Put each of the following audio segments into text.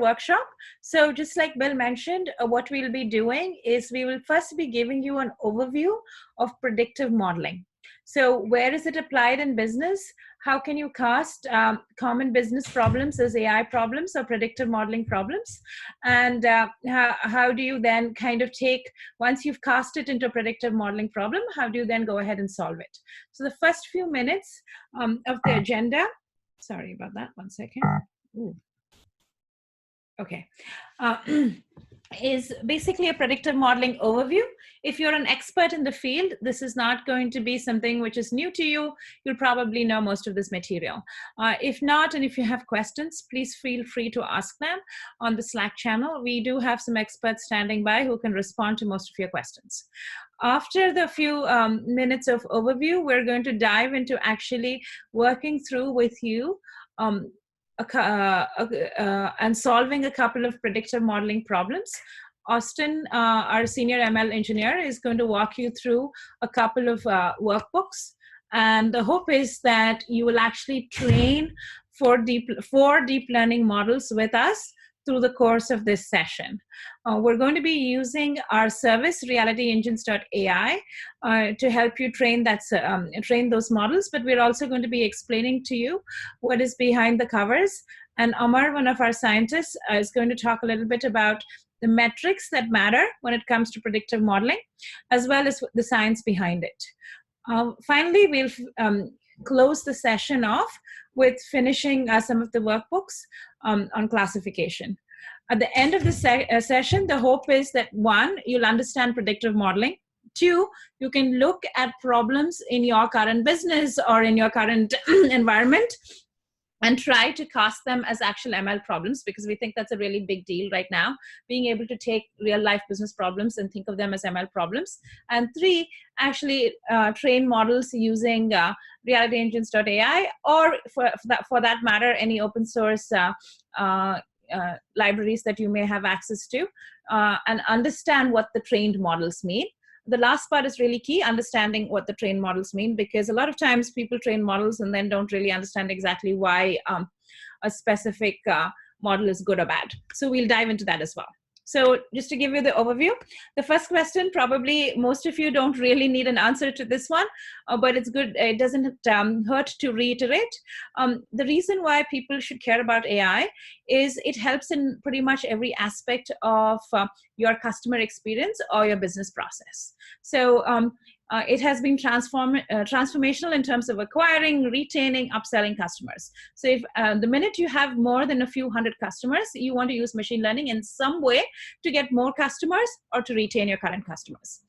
workshop. So just like Bill mentioned, what we'll be doing is we will first be giving you an overview of predictive modeling. So where is it applied in business? How can you cast common business problems as AI problems or predictive modeling problems? And how do you then kind of take, once you've cast it into a predictive modeling problem, how do you then go ahead and solve it? So the first few minutes of the agenda, sorry about that, 1 second. Ooh. Okay, is basically a predictive modeling overview. If you're an expert in the field, this is not going to be something which is new to you. You'll probably know most of this material. If not, and if you have questions, please feel free to ask them on the Slack channel. We do have some experts standing by who can respond to most of your questions. After the few minutes of overview, we're going to dive into actually working through with you and solving a couple of predictive modeling problems. Austin, our senior ML engineer, is going to walk you through a couple of workbooks. And the hope is that you will actually train four deep learning models with us through the course of this session. We're going to be using our service, realityengines.ai, to help you train those models, but we're also going to be explaining to you what is behind the covers. And Amar, one of our scientists, is going to talk a little bit about the metrics that matter when it comes to predictive modeling, as well as the science behind it. Finally, we'll close the session off with finishing some of the workbooks on classification. At the end of the session, the hope is that 1, you'll understand predictive modeling. 2, you can look at problems in your current business or in your current environment and try to cast them as actual ML problems, because we think that's a really big deal right now, being able to take real life business problems and think of them as ML problems. And 3, actually train models using realityengines.ai, or for that matter, any open source libraries that you may have access to, and understand what the trained models mean. The last part is really key, understanding what the trained models mean, because a lot of times people train models and then don't really understand exactly why a specific model is good or bad. So we'll dive into that as well. So just to give you the overview, the first question, probably most of you don't really need an answer to this one, but it's good. It doesn't hurt to reiterate. The reason why people should care about AI is it helps in pretty much every aspect of your customer experience or your business process. So it has been transformational in terms of acquiring, retaining, upselling customers. So if the minute you have more than a few hundred customers, you want to use machine learning in some way to get more customers or to retain your current customers.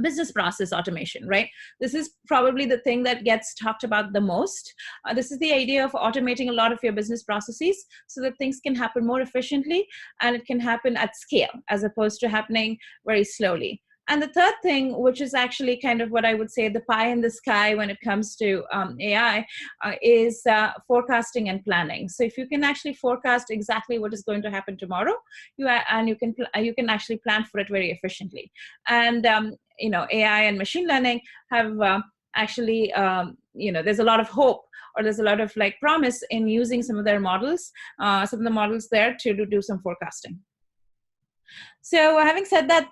Business process automation, right? This is probably the thing that gets talked about the most. This is the idea of automating a lot of your business processes so that things can happen more efficiently and it can happen at scale as opposed to happening very slowly. And the third thing, which is actually kind of what I would say the pie in the sky when it comes to AI, is forecasting and planning. So if you can actually forecast exactly what is going to happen tomorrow, you can actually plan for it very efficiently. And AI and machine learning have actually, there's a lot of hope, or there's a lot of promise in using some of their models, some of the models there to do some forecasting. So having said that,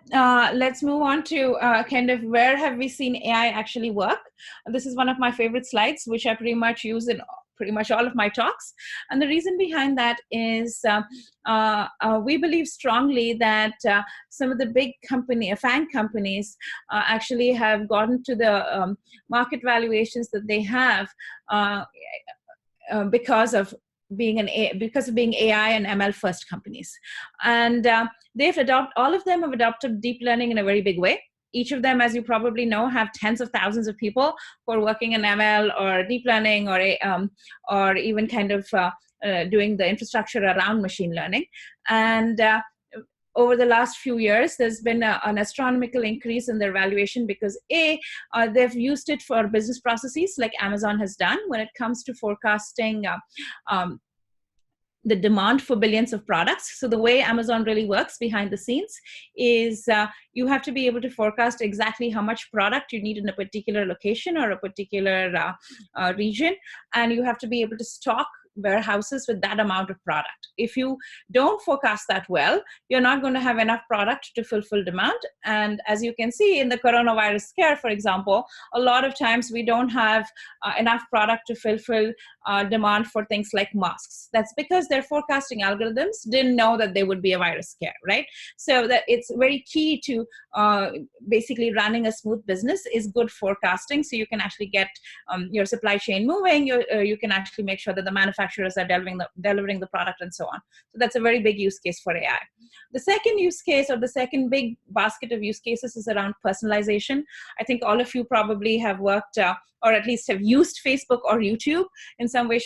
let's move on to kind of where have we seen AI actually work. This is one of my favorite slides, which I pretty much use in pretty much all of my talks. And the reason behind that is we believe strongly that some of the big FANG companies actually have gotten to the market valuations that they have because of being AI and ML first companies. And all of them have adopted deep learning in a very big way. Each of them, as you probably know, have tens of thousands of people who are working in ML or deep learning or even kind of doing the infrastructure around machine learning. And over the last few years, there's been an astronomical increase in their valuation because they've used it for business processes like Amazon has done when it comes to forecasting the demand for billions of products. So the way Amazon really works behind the scenes is you have to be able to forecast exactly how much product you need in a particular location or a particular region, and you have to be able to stock warehouses with that amount of product. If you don't forecast that well, you're not going to have enough product to fulfill demand. And as you can see in the coronavirus scare, for example, a lot of times we don't have enough product to fulfill demand for things like masks. That's because their forecasting algorithms didn't know that there would be a virus scare, right? So that it's very key to basically running a smooth business is good forecasting, so you can actually get your supply chain moving. You can actually make sure that the manufacturers are delivering the product and so on. So that's a very big use case for AI. The second use case, or the second big basket of use cases, is around personalization. I think all of you probably have worked or at least have used Facebook or YouTube in some way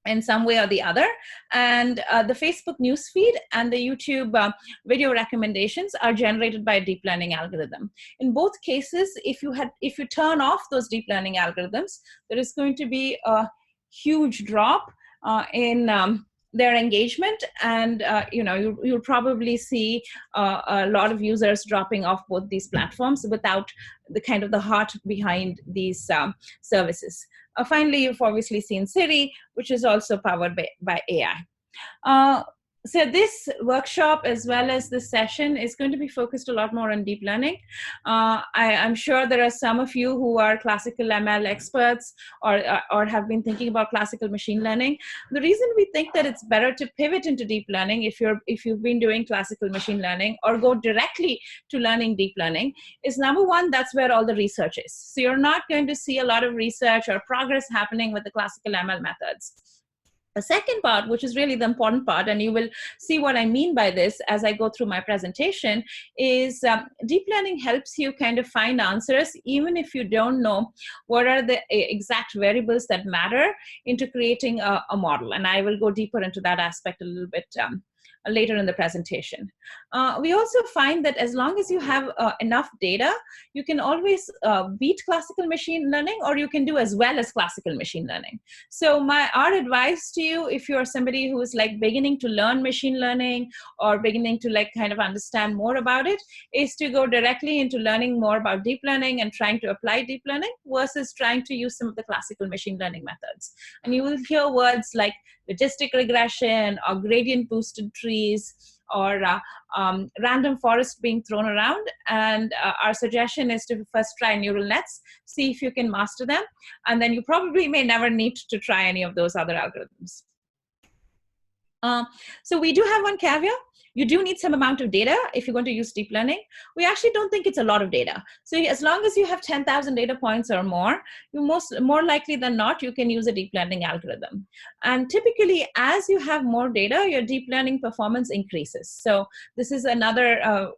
in some way or the other. And the Facebook newsfeed and the YouTube video recommendations are generated by a deep learning algorithm. In both cases, if you turn off those deep learning algorithms, there is going to be a huge drop in their engagement, and you'll probably see a lot of users dropping off both these platforms without the heart behind these services. Finally, you've obviously seen Siri, which is also powered by AI. So this workshop, as well as this session, is going to be focused a lot more on deep learning. I'm sure there are some of you who are classical ML experts or have been thinking about classical machine learning. The reason we think that it's better to pivot into deep learning if you've been doing classical machine learning or go directly to learning deep learning is, number one, that's where all the research is. So you're not going to see a lot of research or progress happening with the classical ML methods. The second part, which is really the important part, and you will see what I mean by this as I go through my presentation, is deep learning helps you kind of find answers even if you don't know what are the exact variables that matter into creating a model. And I will go deeper into that aspect a little bit later in the presentation. We also find that as long as you have enough data, you can always beat classical machine learning, or you can do as well as classical machine learning. So our advice to you, if you're somebody who is like beginning to learn machine learning or beginning to like kind of understand more about it, is to go directly into learning more about deep learning and trying to apply deep learning versus trying to use some of the classical machine learning methods. And you will hear words like logistic regression or gradient boosted trees or random forest being thrown around. And our suggestion is to first try neural nets, see if you can master them, and then you probably may never need to try any of those other algorithms. So we do have one caveat. You do need some amount of data if you're going to use deep learning. We actually don't think it's a lot of data. So as long as you have 10,000 data points or more, more likely than not, you can use a deep learning algorithm. And typically, as you have more data, your deep learning performance increases. So this is another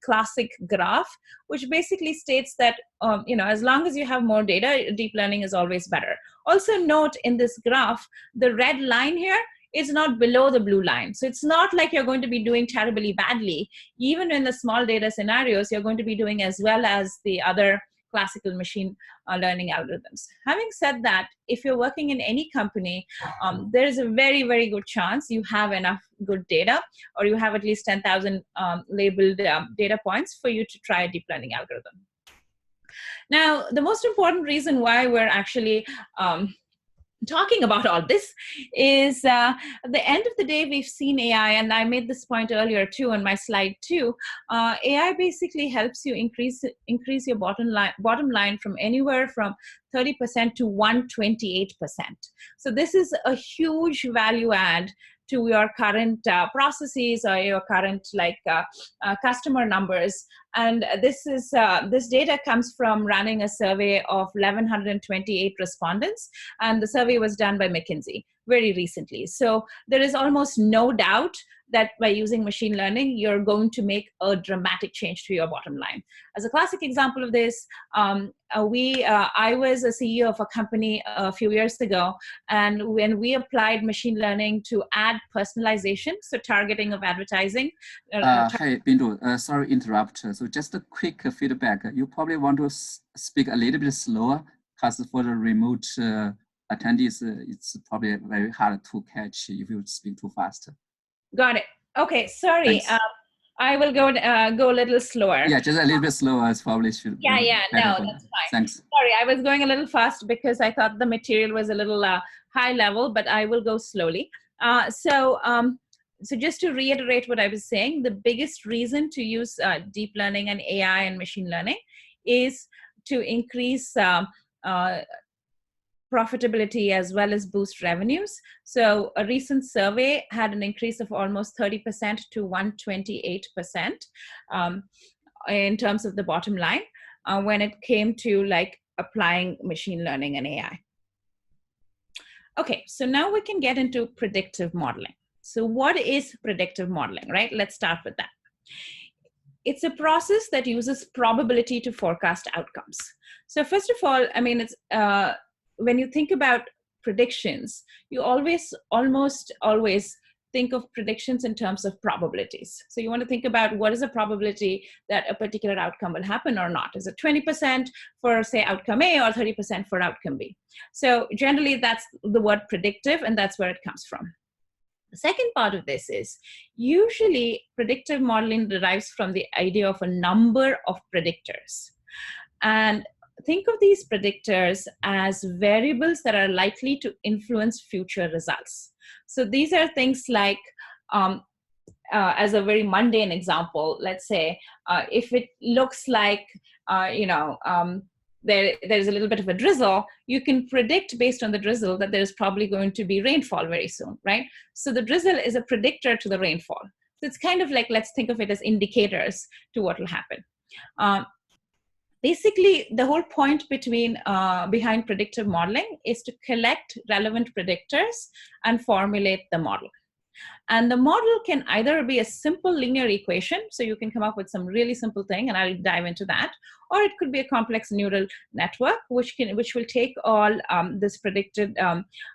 classic graph, which basically states that as long as you have more data, deep learning is always better. Also note in this graph, the red line here is not below the blue line. So it's not like you're going to be doing terribly badly. Even in the small data scenarios, you're going to be doing as well as the other classical machine learning algorithms. Having said that, if you're working in any company, there is a very, very good chance you have enough good data, or you have at least 10,000 labeled data points for you to try a deep learning algorithm. Now, the most important reason why we're actually talking about all this is at the end of the day, we've seen AI, and I made this point earlier too on my slide too. AI basically helps you increase your bottom line from anywhere from 30% to 128%. So this is a huge value add to your current processes or your current customer numbers. And this data comes from running a survey of 1,128 respondents, and the survey was done by McKinsey very recently. So there is almost no doubt that by using machine learning, you're going to make a dramatic change to your bottom line. As a classic example of this, I was a CEO of a company a few years ago, and when we applied machine learning to add personalization, so targeting of advertising. Hi, Bindu, sorry to interrupt. So just a quick feedback. You probably want to speak a little bit slower, because for the remote attendees, it's probably very hard to catch if you speak too fast. Got it. Okay, sorry. I will go a little slower. Yeah, just a little bit slower is probably should Yeah, be better no, for that's fine. Thanks. Sorry, I was going a little fast because I thought the material was a little high level, but I will go slowly. So just to reiterate what I was saying, the biggest reason to use deep learning and AI and machine learning is to increase profitability as well as boost revenues. So a recent survey had an increase of almost 30% to 128% in terms of the bottom line when it came to like applying machine learning and AI. Okay, so now we can get into predictive modeling. So what is predictive modeling, right? Let's start with that. It's a process that uses probability to forecast outcomes. So first of all, I mean, it's when you think about predictions, you almost always think of predictions in terms of probabilities. So you want to think about what is the probability that a particular outcome will happen or not. Is it 20% for, say, outcome A or 30% for outcome B? So generally, that's the word predictive, and that's where it comes from. The second part of this is usually predictive modeling derives from the idea of a number of predictors. And think of these predictors as variables that are likely to influence future results. So these are things like, as a very mundane example, let's say, if it looks like, there's a little bit of a drizzle, you can predict based on the drizzle that there's probably going to be rainfall very soon, right? So the drizzle is a predictor to the rainfall. So it's kind of like, let's think of it as indicators to what will happen. Basically, the whole point behind predictive modeling is to collect relevant predictors and formulate the model. And the model can either be a simple linear equation, so you can come up with some really simple thing, and I'll dive into that, or it could be a complex neural network, which will take all this predicted,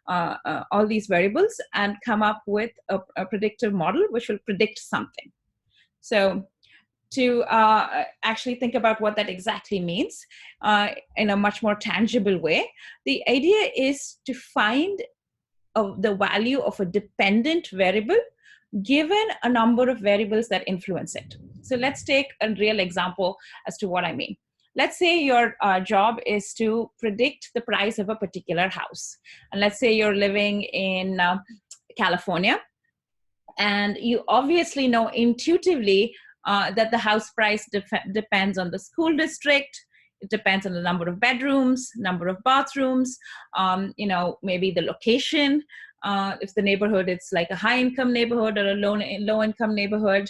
all these variables and come up with a predictive model which will predict something. So to actually think about what that exactly means in a much more tangible way, the idea is to find the value of a dependent variable given a number of variables that influence it. So let's take a real example as to what I mean. Let's say your job is to predict the price of a particular house. And let's say you're living in California, and you obviously know intuitively that the house price depends on the school district. It depends on the number of bedrooms, number of bathrooms, maybe the location. If the neighborhood, it's like a high-income neighborhood or a low-income neighborhood.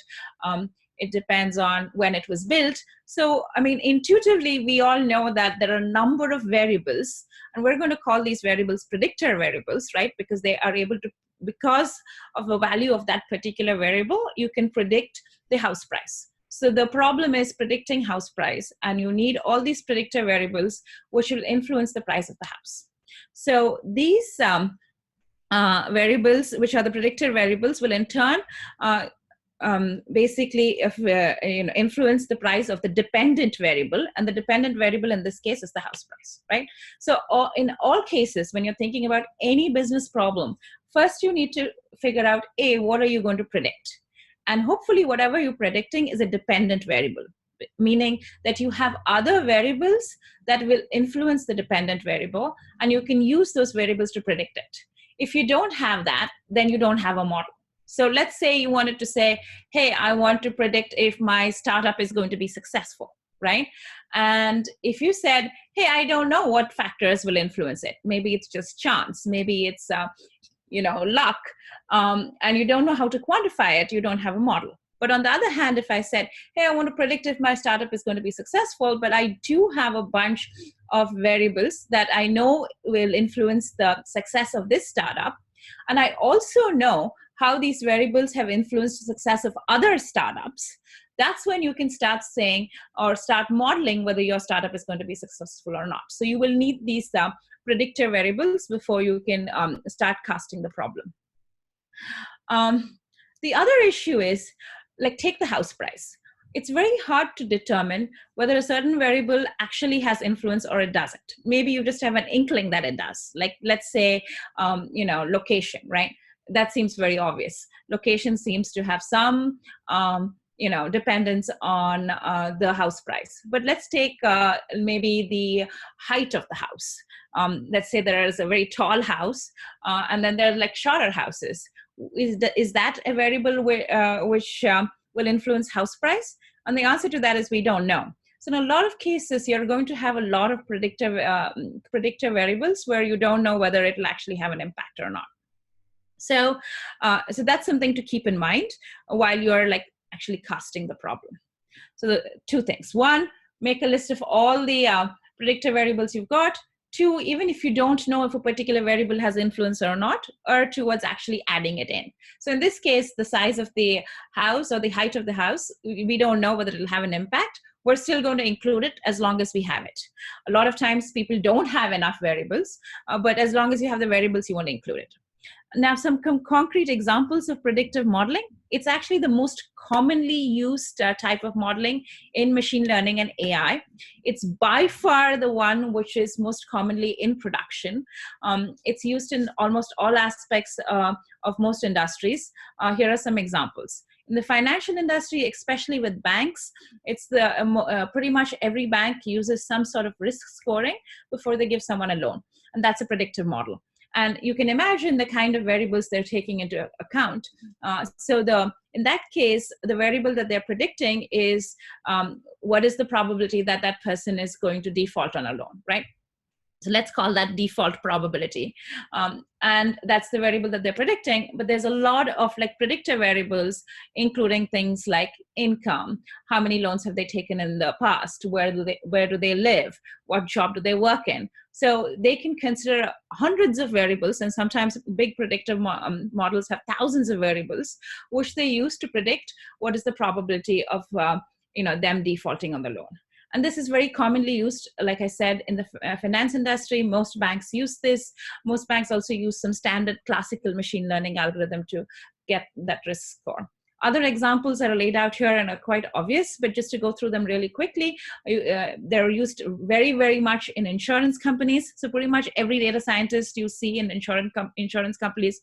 It depends on when it was built. So, I mean, intuitively, we all know that there are a number of variables, and we're going to call these variables predictor variables, right? Because they are able to, because of the value of that particular variable, you can predict the house price. So the problem is predicting house price, and you need all these predictor variables which will influence the price of the house. So these variables, which are the predictor variables, will in turn basically influence the price of the dependent variable, and the dependent variable in this case is the house price, right? So in all cases, when you're thinking about any business problem, first you need to figure out, A, what are you going to predict? And hopefully whatever you're predicting is a dependent variable, meaning that you have other variables that will influence the dependent variable, and you can use those variables to predict it. If you don't have that, then you don't have a model. So let's say you wanted to say, hey, I want to predict if my startup is going to be successful, right? And if you said, hey, I don't know what factors will influence it. Maybe it's just chance. Maybe it's luck, and you don't know how to quantify it, you don't have a model. But on the other hand, if I said, hey, I want to predict if my startup is going to be successful, but I do have a bunch of variables that I know will influence the success of this startup, and I also know how these variables have influenced the success of other startups, that's when you can start saying or start modeling whether your startup is going to be successful or not. So you will need these predictor variables before you can start casting the problem. The other issue is, like, take the house price. It's very hard to determine whether a certain variable actually has influence or it doesn't. Maybe you just have an inkling that it does. Like, let's say, location, right? That seems very obvious. Location seems to have some, dependence on the house price. But let's take maybe the height of the house. Let's say there is a very tall house, and then there are like shorter houses. Is that a variable which will influence house price? And the answer to that is we don't know. So in a lot of cases, you're going to have a lot of predictive variables where you don't know whether it will actually have an impact or not. So that's something to keep in mind while you're like actually casting the problem. So the two things: one, make a list of all the predictive variables you've got. Two, even if you don't know if a particular variable has influence or not, or towards actually adding it in. So in this case, the size of the house or the height of the house, we don't know whether it'll have an impact. We're still going to include it as long as we have it. A lot of times people don't have enough variables, but as long as you have the variables, you want to include it. Now, some concrete examples of predictive modeling. It's actually the most commonly used type of modeling in machine learning and AI. It's by far the one which is most commonly in production. It's used in almost all aspects of most industries. Here are some examples. In the financial industry, especially with banks, it's pretty much every bank uses some sort of risk scoring before they give someone a loan. And that's a predictive model. And you can imagine the kind of variables they're taking into account. In that case, the variable that they're predicting is what is the probability that that person is going to default on a loan, right? So let's call that default probability. And that's the variable that they're predicting. But there's a lot of like predictor variables, including things like income, how many loans have they taken in the past, where do they live, what job do they work in. So they can consider hundreds of variables, and sometimes big predictive models have thousands of variables, which they use to predict what is the probability of them defaulting on the loan. And this is very commonly used, like I said, in the finance industry. Most banks use this. Most banks also use some standard classical machine learning algorithm to get that risk score. Other examples are laid out here and are quite obvious, but just to go through them really quickly, they're used very, very much in insurance companies. So pretty much every data scientist you see in insurance companies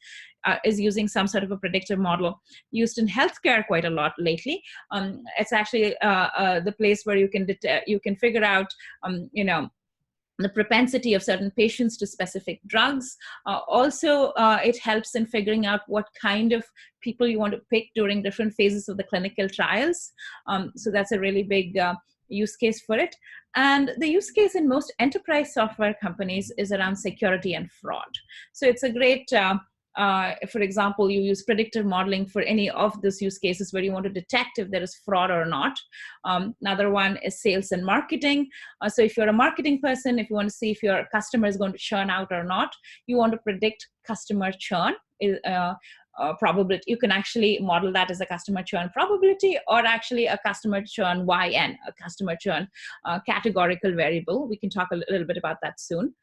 is using some sort of a predictive model. Used in healthcare quite a lot lately. It's actually the place where you can figure out, the propensity of certain patients to specific drugs. Also, it helps in figuring out what kind of people you want to pick during different phases of the clinical trials. So that's a really big use case for it. And the use case in most enterprise software companies is around security and fraud. So it's a great, for example, you use predictive modeling for any of those use cases where you want to detect if there is fraud or not. Another one is sales and marketing. So if you're a marketing person, if you want to see if your customer is going to churn out or not, you want to predict customer churn probability. You can actually model that as a customer churn probability, or actually a customer churn YN, a customer churn categorical variable. We can talk a little bit about that soon.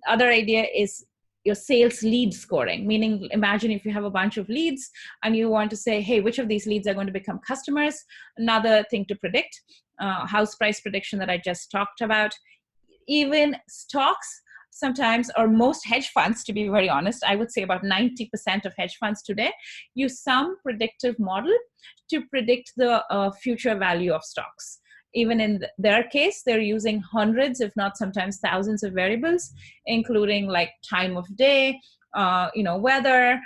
Other idea is your sales lead scoring, meaning imagine if you have a bunch of leads and you want to say, hey, which of these leads are going to become customers? Another thing to predict, house price prediction that I just talked about. Even stocks sometimes, or most hedge funds, to be very honest, I would say about 90% of hedge funds today use some predictive model to predict the future value of stocks. Even in their case, they're using hundreds, if not sometimes thousands of variables, including like time of day, weather,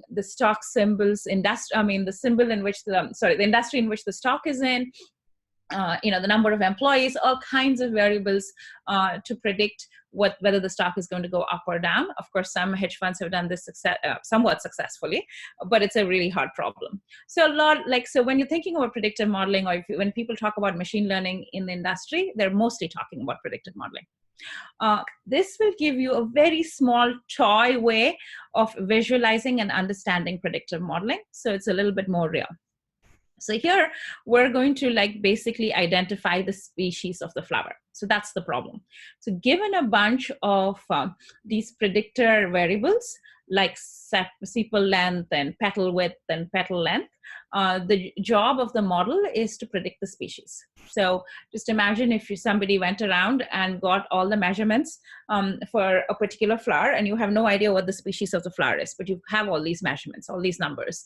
the stock symbols, the symbol in which the industry in which the stock is in, the number of employees, all kinds of variables to predict whether the stock is going to go up or down. Of course, some hedge funds have done this somewhat successfully, but it's a really hard problem. So when you're thinking about predictive modeling, or when people talk about machine learning in the industry, they're mostly talking about predictive modeling. This will give you a very small toy way of visualizing and understanding predictive modeling. So it's a little bit more real. So here we're going to basically identify the species of the flower. So that's the problem. So given a bunch of these predictor variables like sepal length and petal width and petal length, the job of the model is to predict the species. So just imagine if somebody went around and got all the measurements for a particular flower, and you have no idea what the species of the flower is, but you have all these measurements, all these numbers.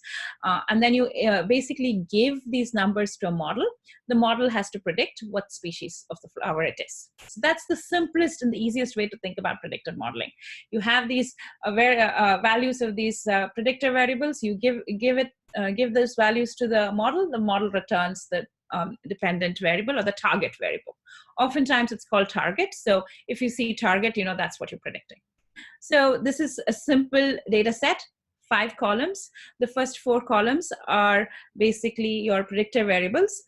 And then you basically give these numbers to a model. The model has to predict what species of the flower it is. So that's the simplest and the easiest way to think about predictive modeling. You have these values of these predictor variables. You give those values to the model returns the dependent variable or the target variable. Oftentimes it's called target. So if you see target, you know that's what you're predicting. So this is a simple data set, 5 columns. The first 4 columns are basically your predictor variables.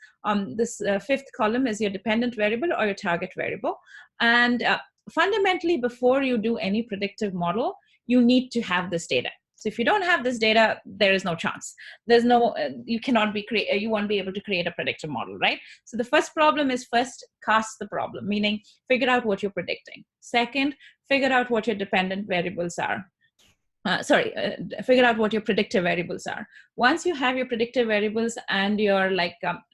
This 5th column is your dependent variable or your target variable. And fundamentally, before you do any predictive model, you need to have this data. So if you don't have this data, there is no chance. There's no, you won't be able to create a predictive model, right? So the first problem is first cast the problem, meaning figure out what you're predicting. Second, figure out what your dependent variables are. Figure out what your predictive variables are. Once you have your predictive variables and your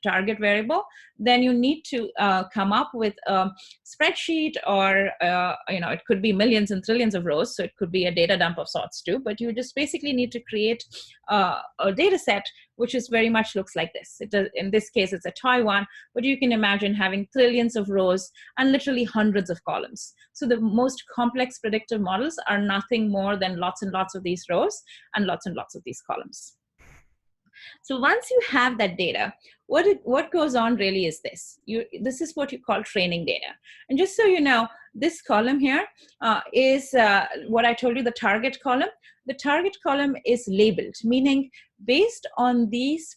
target variable, then you need to come up with a spreadsheet, or it could be millions and trillions of rows, so it could be a data dump of sorts too. But you just basically need to create a data set which is very much looks like this. In this case, it's a toy one, but you can imagine having trillions of rows and literally hundreds of columns. So the most complex predictive models are nothing more than lots and lots of these rows and lots of these columns. So once you have that data, what goes on really is this. This is what you call training data. And just so you know, this column here is what I told you, the target column. The target column is labeled, meaning based on these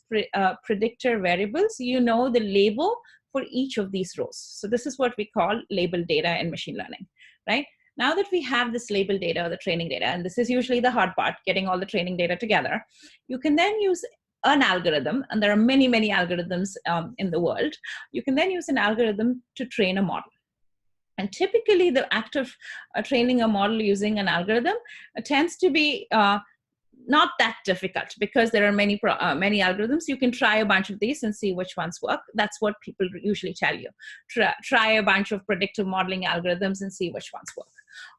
predictor variables, you know the label for each of these rows. So this is what we call labeled data in machine learning, right? Now that we have this labeled data or the training data, and this is usually the hard part, getting all the training data together, you can then use an algorithm, and there are many, many algorithms in the world. You can then use an algorithm to train a model. And typically the act of training a model using an algorithm tends to be not that difficult, because there are many algorithms. You can try a bunch of these and see which ones work. That's what people usually tell you. Try a bunch of predictive modeling algorithms and see which ones work.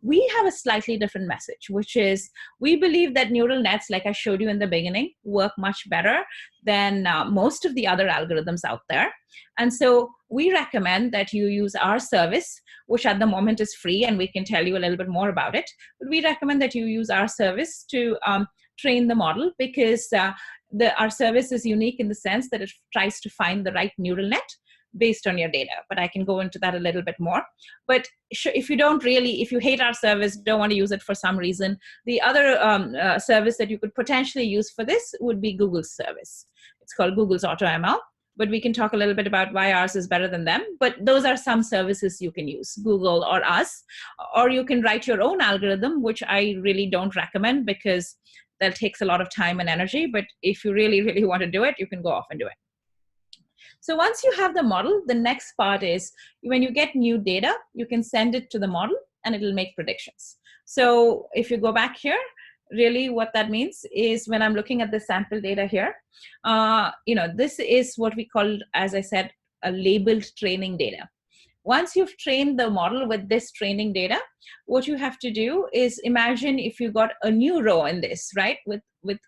We have a slightly different message, which is we believe that neural nets, like I showed you in the beginning, work much better than most of the other algorithms out there. And so we recommend that you use our service, which at the moment is free, and we can tell you a little bit more about it. But we recommend that you use our service to train the model, because our service is unique in the sense that it tries to find the right neural net based on your data. But I can go into that a little bit more. But if you hate our service, don't want to use it for some reason, the other service that you could potentially use for this would be Google's service. It's called Google's AutoML. But we can talk a little bit about why ours is better than them. But those are some services you can use, Google or us. Or you can write your own algorithm, which I really don't recommend, because that takes a lot of time and energy. But if you really, really want to do it, you can go off and do it. So once you have the model, the next part is when you get new data, you can send it to the model and it'll make predictions. So if you go back here, really what that means is when I'm looking at the sample data here, this is what we call, as I said, a labeled training data. Once you've trained the model with this training data, what you have to do is imagine if you got a new row in this, right, with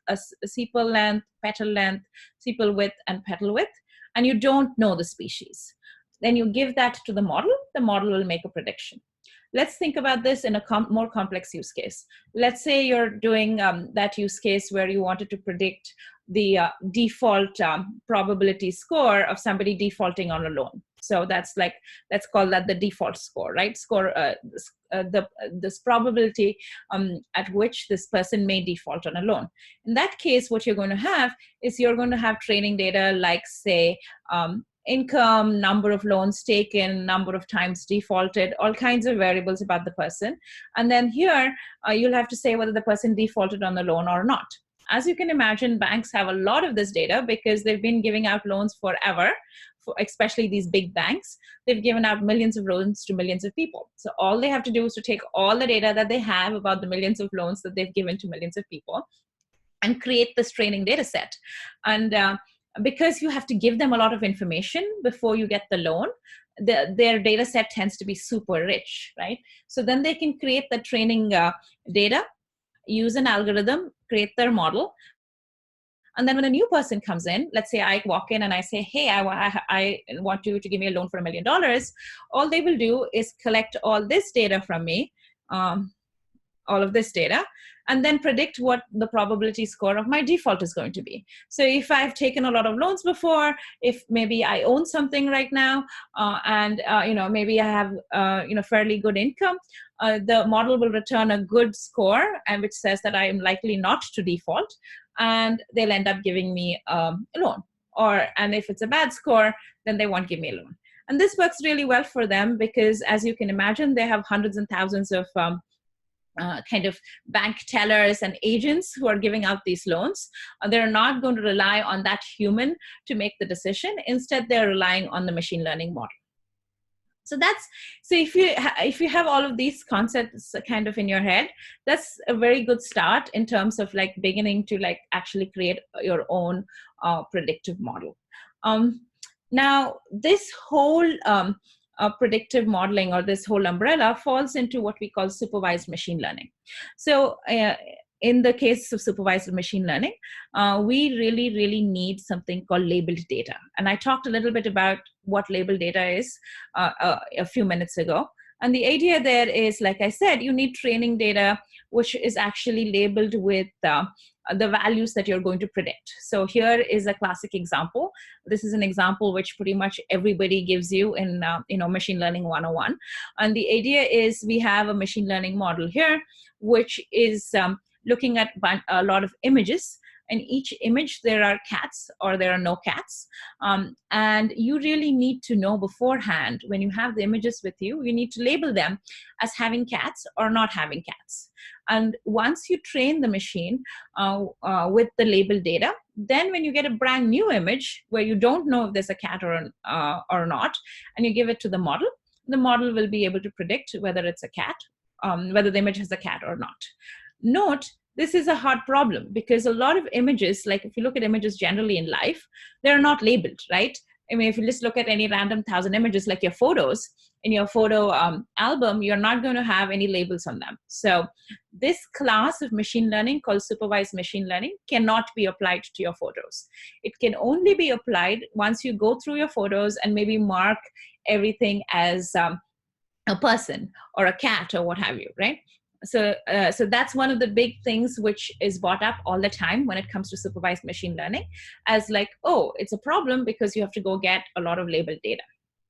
a sepal length, petal length, sepal width, and petal width, and you don't know the species. Then you give that to the model will make a prediction. Let's think about this in a more complex use case. Let's say you're doing that use case where you wanted to predict the default probability score of somebody defaulting on a loan. So let's call that the default score, right? This probability at which this person may default on a loan. In that case, what you're going to have is you're going to have training data like, say, income, number of loans taken, number of times defaulted, all kinds of variables about the person. And then here, you'll have to say whether the person defaulted on the loan or not. As you can imagine, banks have a lot of this data because they've been giving out loans forever, especially these big banks. They've given out millions of loans to millions of people. So all they have to do is to take all the data that they have about the millions of loans that they've given to millions of people, and create this training data set. And because you have to give them a lot of information before you get the loan, their data set tends to be super rich, right? So then they can create the training data, use an algorithm, create their model. And then when a new person comes in, let's say I walk in and I say, hey, I want you to give me a loan for $1 million. All they will do is collect all this data from me, all of this data, and then predict what the probability score of my default is going to be. So if I've taken a lot of loans before, if maybe I own something right now, and maybe I have fairly good income, the model will return a good score, and which says that I am likely not to default, and they'll end up giving me a loan. And if it's a bad score, then they won't give me a loan. And this works really well for them because, as you can imagine, they have hundreds and thousands of kind of bank tellers and agents who are giving out these loans. They're not going to rely on that human to make the decision. Instead, they're relying on the machine learning model. So if you have all of these concepts kind of in your head, that's a very good start in terms of like beginning to like actually create your own predictive model. Now, this whole predictive modeling, or this whole umbrella, falls into what we call supervised machine learning. So in the case of supervised machine learning, we really need something called labeled data. And I talked a little bit about what labeled data is a few minutes ago. And the idea there is, like I said, you need training data which is actually labeled with the values that you're going to predict. So here is a classic example. This is an example which pretty much everybody gives you in Machine Learning 101. And the idea is we have a machine learning model here, which is looking at a lot of images. In each image, there are cats or there are no cats. And you really need to know beforehand, when you have the images with you, you need to label them as having cats or not having cats. And once you train the machine with the labeled data, then when you get a brand new image where you don't know if there's a cat or not, and you give it to the model will be able to predict whether it's a cat, whether the image has a cat or not. Note, this is a hard problem because a lot of images, like if you look at images generally in life, they're not labeled, right? I mean, if you just look at any random 1,000 images, like your photos, in your photo album, you're not going to have any labels on them. So this class of machine learning called supervised machine learning cannot be applied to your photos. It can only be applied once you go through your photos and maybe mark everything as a person or a cat or what have you, right? So that's one of the big things which is brought up all the time when it comes to supervised machine learning, as like, oh, it's a problem because you have to go get a lot of labeled data.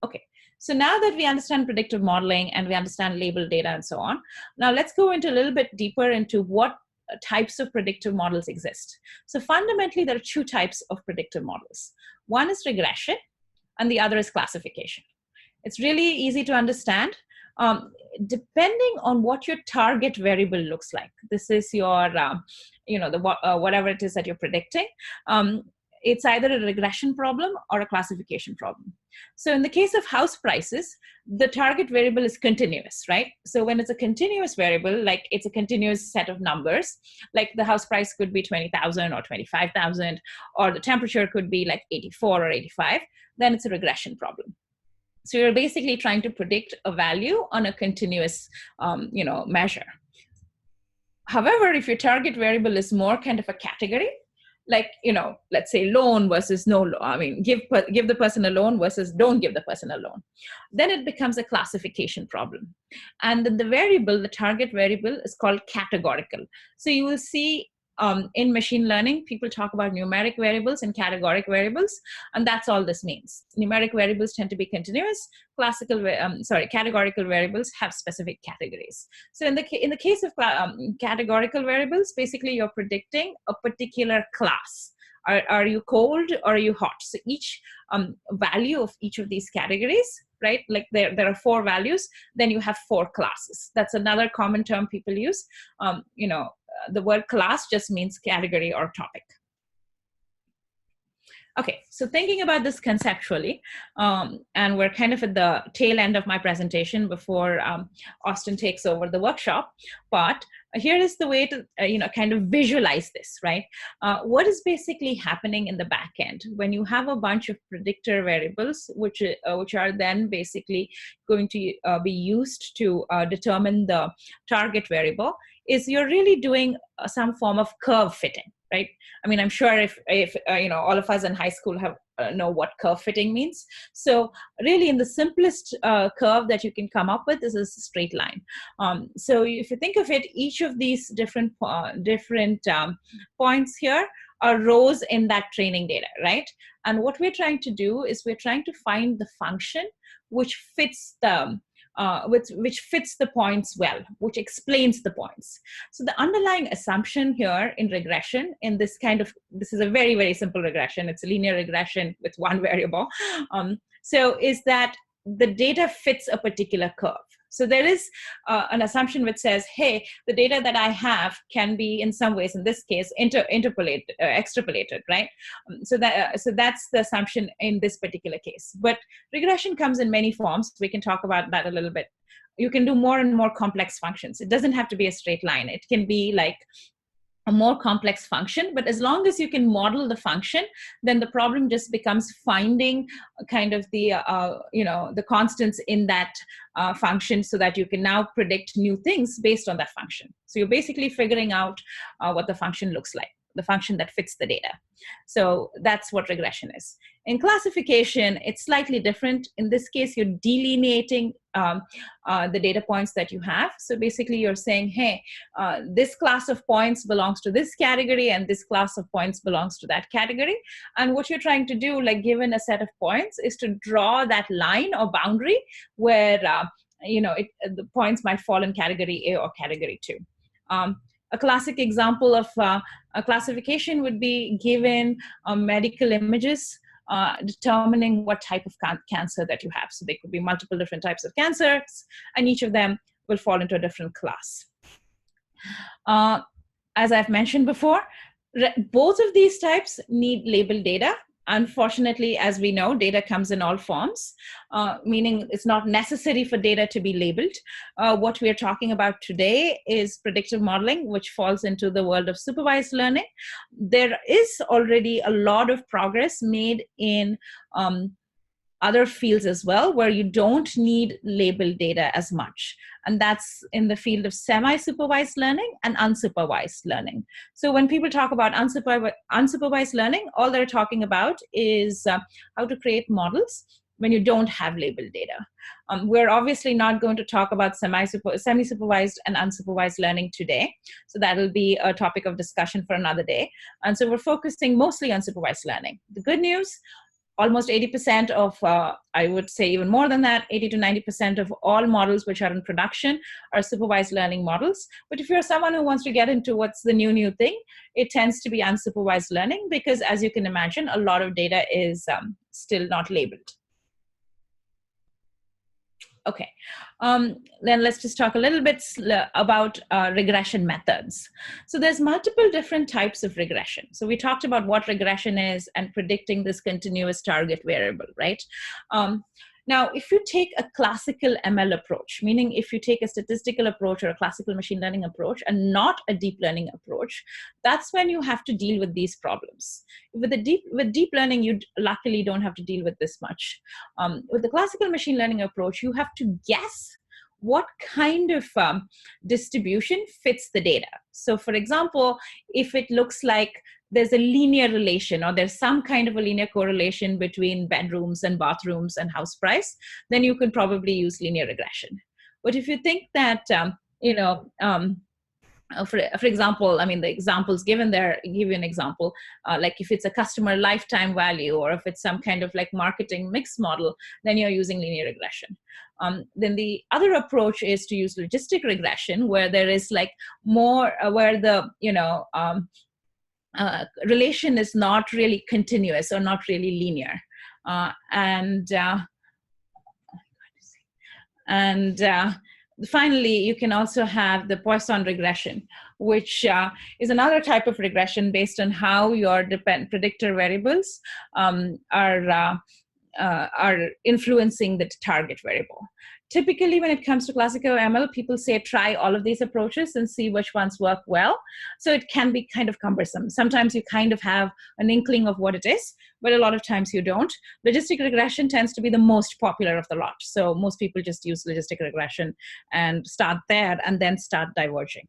Okay, so now that we understand predictive modeling and we understand labeled data and so on, now let's go into a little bit deeper into what types of predictive models exist. So fundamentally, there are two types of predictive models. One is regression, and the other is classification. It's really easy to understand. Depending on what your target variable looks like, this is your, whatever it is that you're predicting, it's either a regression problem or a classification problem. So in the case of house prices, the target variable is continuous, right? So when it's a continuous variable, like it's a continuous set of numbers, like the house price could be 20,000 or 25,000, or the temperature could be like 84 or 85, then it's a regression problem. So you're basically trying to predict a value on a continuous, measure. However, if your target variable is more kind of a category, like, let's say loan versus no loan, I mean, give the person a loan versus don't give the person a loan, then it becomes a classification problem. And then the target variable is called categorical. So you will see in machine learning, people talk about numeric variables and categorical variables, and that's all this means. Numeric variables tend to be continuous. Categorical variables have specific categories. So in the case of categorical variables, basically you're predicting a particular class. Are you cold or are you hot? So each value of each of these categories, right? Like there are 4 values, then you have 4 classes. That's another common term people use. The word class just means category or topic. Okay, so thinking about this conceptually, and we're kind of at the tail end of my presentation before Austin takes over the workshop, but here is the way to kind of visualize this, right? What is basically happening in the back end when you have a bunch of predictor variables, which are then basically going to be used to determine the target variable, is you're really doing some form of curve fitting, right? I mean, I'm sure if all of us in high school have know what curve fitting means. So really, in the simplest curve that you can come up with is a straight line. So if you think of it, each of these different points here are rows in that training data, right? And what we're trying to do is we're trying to find the function which fits the which fits the points well, which explains the points. So the underlying assumption here in regression, this is a very, very simple regression. It's a linear regression with one variable. So is that the data fits a particular curve. So there is an assumption which says, hey, the data that I have can be in some ways, in this case, extrapolated, right? So that's the assumption in this particular case. But regression comes in many forms. We can talk about that a little bit. You can do more and more complex functions. It doesn't have to be a straight line. It can be like a more complex function, but as long as you can model the function, then the problem just becomes finding kind of the the constants in that function, so that you can now predict new things based on that function. So you're basically figuring out what the function looks like, the function that fits the data. So that's what regression is. In classification, it's slightly different. In this case, you're delineating the data points that you have. So basically, you're saying, hey, this class of points belongs to this category, and this class of points belongs to that category. And what you're trying to do, like given a set of points, is to draw that line or boundary where the points might fall in category A or category 2. A classic example of a classification would be given medical images determining what type of cancer that you have. So there could be multiple different types of cancers, and each of them will fall into a different class. As I've mentioned before, both of these types need labeled data. Unfortunately, as we know, data comes in all forms, meaning it's not necessary for data to be labeled. What we are talking about today is predictive modeling, which falls into the world of supervised learning. There is already a lot of progress made in other fields as well, where you don't need labeled data as much. And that's in the field of semi-supervised learning and unsupervised learning. So when people talk about unsupervised learning, all they're talking about is how to create models when you don't have labeled data. We're obviously not going to talk about semi-supervised and unsupervised learning today. So that'll be a topic of discussion for another day. And so we're focusing mostly on supervised learning. The good news, almost 80% of, I would say even more than that, 80 to 90% of all models which are in production are supervised learning models. But if you're someone who wants to get into what's the new thing, it tends to be unsupervised learning, because as you can imagine, a lot of data is still not labeled. Okay, then let's just talk a little bit about regression methods. So there's multiple different types of regression. So we talked about what regression is and predicting this continuous target variable, right? Now, if you take a classical ML approach, meaning if you take a statistical approach or a classical machine learning approach and not a deep learning approach, that's when you have to deal with these problems. With deep learning, you luckily don't have to deal with this much. With the classical machine learning approach, you have to guess what kind of distribution fits the data. So for example, if it looks like there's a linear relation, or there's some kind of a linear correlation between bedrooms and bathrooms and house price, then you could probably use linear regression. But if you think that, for example, I mean, the examples given there, give you an example, like if it's a customer lifetime value, or if it's some kind of like marketing mix model, then you're using linear regression. Then the other approach is to use logistic regression, where there is like more, where the, relation is not really continuous or not really linear. Finally, you can also have the Poisson regression, which is another type of regression based on how your predictor variables are influencing the target variable. Typically, when it comes to classical ML, people say try all of these approaches and see which ones work well. So it can be kind of cumbersome. Sometimes you kind of have an inkling of what it is, but a lot of times you don't. Logistic regression tends to be the most popular of the lot. So most people just use logistic regression and start there and then start diverging.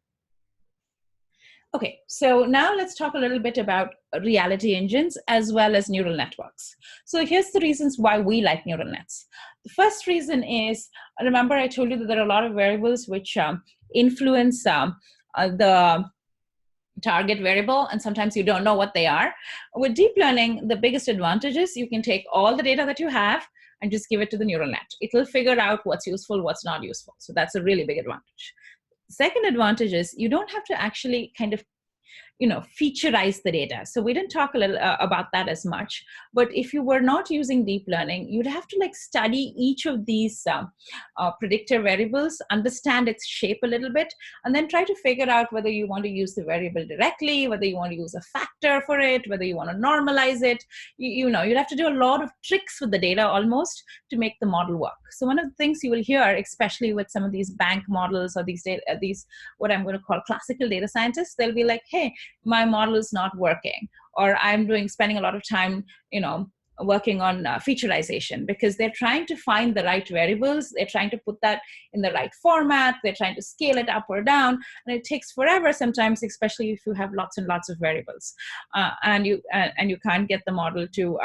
Okay, so now let's talk a little bit about reality engines as well as neural networks. So here's the reasons why we like neural nets. The first reason is, remember I told you that there are a lot of variables which influence the target variable, and sometimes you don't know what they are. With deep learning, the biggest advantage is you can take all the data that you have and just give it to the neural net. It will figure out what's useful, what's not useful. So that's a really big advantage. Second advantage is you don't have to actually kind of featureize the data. So we didn't talk a little about that as much, but if you were not using deep learning, you'd have to like study each of these predictor variables, understand its shape a little bit, and then try to figure out whether you want to use the variable directly, whether you want to use a factor for it, whether you want to normalize it. You'd have to do a lot of tricks with the data almost to make the model work. So one of the things you will hear, especially with some of these bank models or these what I'm going to call classical data scientists, they'll be like, hey, my model is not working, or I'm spending a lot of time, working on featureization, because they're trying to find the right variables. They're trying to put that in the right format. They're trying to scale it up or down, and it takes forever sometimes, especially if you have lots and lots of variables, and you can't get the model to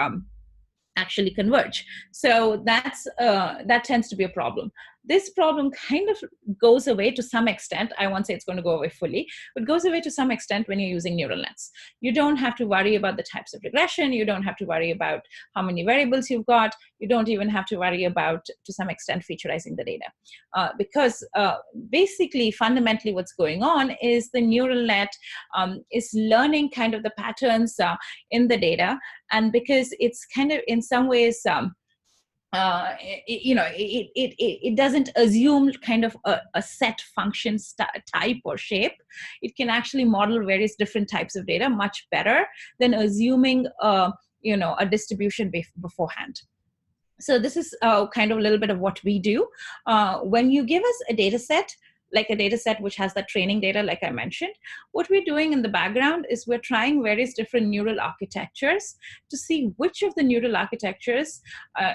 actually converge. So that tends to be a problem. This problem kind of goes away to some extent. I won't say it's going to go away fully, but goes away to some extent when you're using neural nets. You don't have to worry about the types of regression. You don't have to worry about how many variables you've got. You don't even have to worry about, to some extent, featureizing the data. Because basically, fundamentally, what's going on is the neural net is learning kind of the patterns in the data. And because it's kind of, in some ways, it doesn't assume kind of a set function type or shape. It can actually model various different types of data much better than assuming a distribution beforehand. So this is kind of a little bit of what we do. When you give us a data set, like a data set which has that training data, like I mentioned, what we're doing in the background is we're trying various different neural architectures to see which of the neural architectures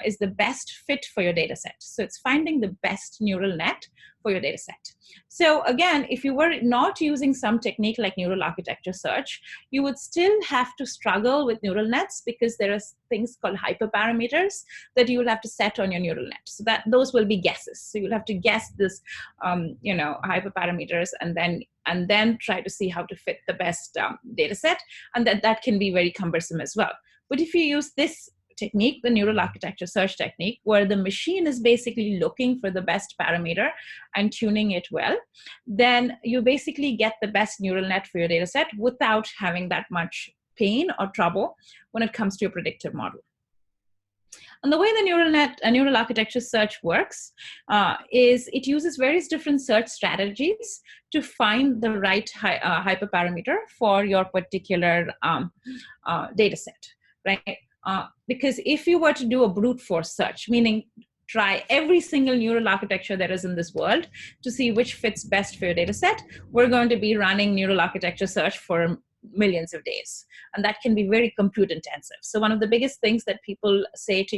is the best fit for your data set. So it's finding the best neural net for your data set. So again, if you were not using some technique like neural architecture search, you would still have to struggle with neural nets, because there are things called hyperparameters that you will have to set on your neural net. So that those will be guesses. So you'll have to guess this, hyperparameters, and then try to see how to fit the best data set, and that can be very cumbersome as well. But if you use this technique, the neural architecture search technique, where the machine is basically looking for the best parameter and tuning it well, then you basically get the best neural net for your data set without having that much pain or trouble when it comes to your predictive model. And the way the neural architecture search works is it uses various different search strategies to find the right hyperparameter for your particular data set, right? Because if you were to do a brute force search, meaning try every single neural architecture there is in this world to see which fits best for your data set, we're going to be running neural architecture search for millions of days, and that can be very compute intensive. So one of the biggest things that people will say to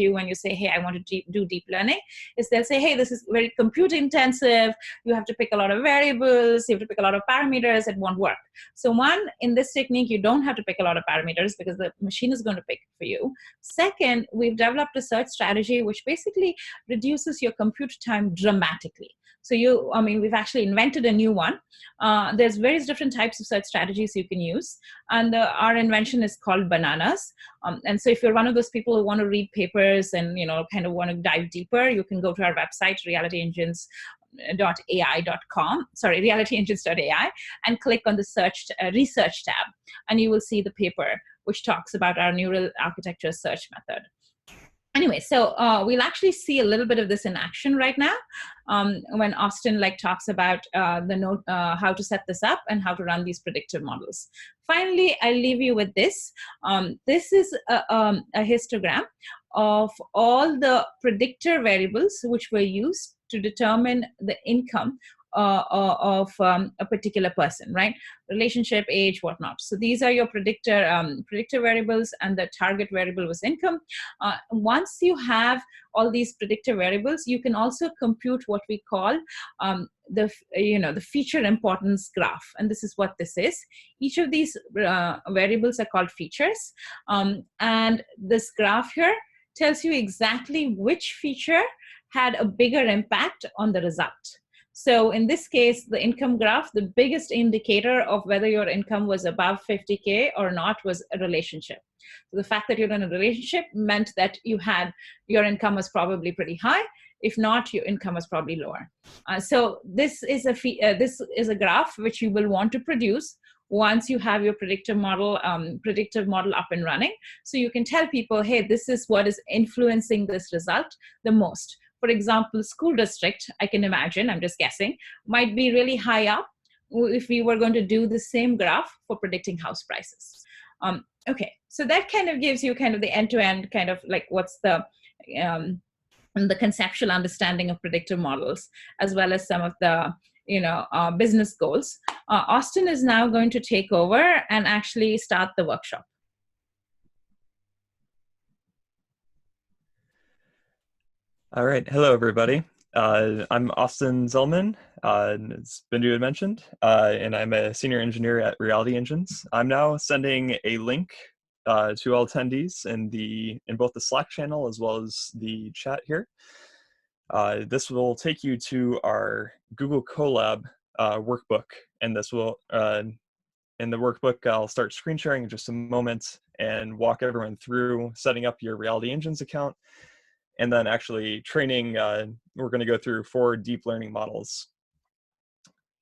you when you say, hey, I want to do deep learning, is they'll say, hey, this is very compute intensive, you have to pick a lot of variables, you have to pick a lot of parameters, it won't work. So one, in this technique, you don't have to pick a lot of parameters because the machine is going to pick for you. Second, we've developed a search strategy which basically reduces your compute time dramatically. So we've actually invented a new one. There's various different types of search strategies you can use. And our invention is called bananas. And so if you're one of those people who want to read papers and, kind of want to dive deeper, you can go to our website, realityengines.ai, and click on the research tab. And you will see the paper which talks about our neural architecture search method. Anyway, so we'll actually see a little bit of this in action right now when Austin talks about how to set this up and how to run these predictive models. Finally, I'll leave you with this. This is a histogram of all the predictor variables which were used to determine the income of a particular person, right? Relationship, age, whatnot. So these are your predictor variables, and the target variable was income. Once you have all these predictor variables, you can also compute what we call the feature importance graph, and this is what this is. Each of these variables are called features, and this graph here tells you exactly which feature had a bigger impact on the result. So in this case, the income graph, the biggest indicator of whether your income was above 50K or not was a relationship. So the fact that you're in a relationship meant that your income was probably pretty high. If not, your income was probably lower. So this is a graph which you will want to produce once you have your predictive model up and running. So you can tell people, hey, this is what is influencing this result the most. For example, school district, I can imagine, I'm just guessing, might be really high up if we were going to do the same graph for predicting house prices. Okay, so that kind of gives you kind of the end-to-end kind of what's the conceptual understanding of predictive models, as well as some of the business goals. Austin is now going to take over and actually start the workshop. All right. Hello, everybody. I'm Austin Zellman, as Bindu had mentioned, and I'm a senior engineer at Reality Engines. I'm now sending a link to all attendees in both the Slack channel as well as the chat here. This will take you to our Google Colab workbook, and this will, in the workbook, I'll start screen sharing in just a moment and walk everyone through setting up your Reality Engines account. And then actually training, we're going to go through 4 deep learning models.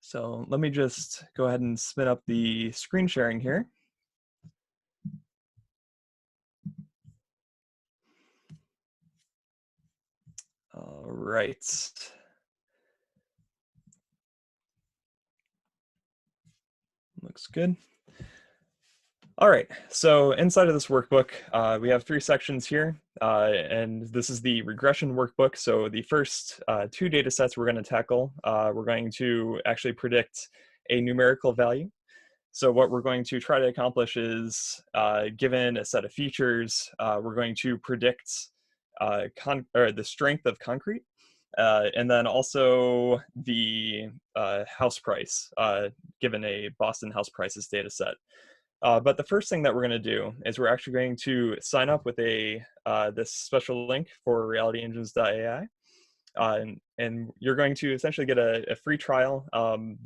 So let me just go ahead and spin up the screen sharing here. All right. Looks good. All right, so inside of this workbook, we have 3 sections here, and this is the regression workbook. So the first 2 data sets we're going to tackle, we're going to actually predict a numerical value. So what we're going to try to accomplish is, given a set of features, we're going to predict the strength of concrete, and then also the house price, given a Boston house prices data set. But the first thing that we're going to do is we're actually going to sign up with this special link for realityengines.ai. And you're going to essentially get a free trial. We're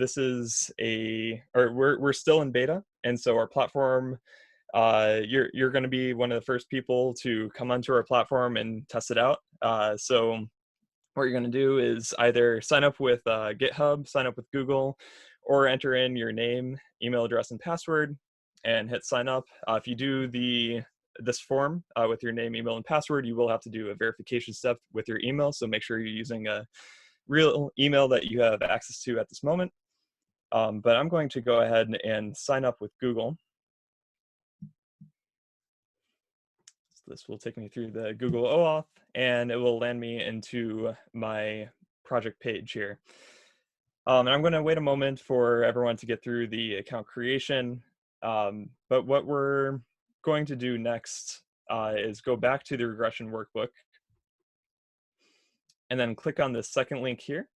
still in beta, and so our platform, you're going to be one of the first people to come onto our platform and test it out. So what you're going to do is either sign up with GitHub, sign up with Google, or enter in your name, email address, and password, and hit sign up. If you do this form with your name, email, and password, you will have to do a verification step with your email. So make sure you're using a real email that you have access to at this moment. But I'm going to go ahead and sign up with Google. So this will take me through the Google OAuth, and it will land me into my project page here. And I'm going to wait a moment for everyone to get through the account creation. But what we're going to do next is go back to the regression workbook and then click on the second link here.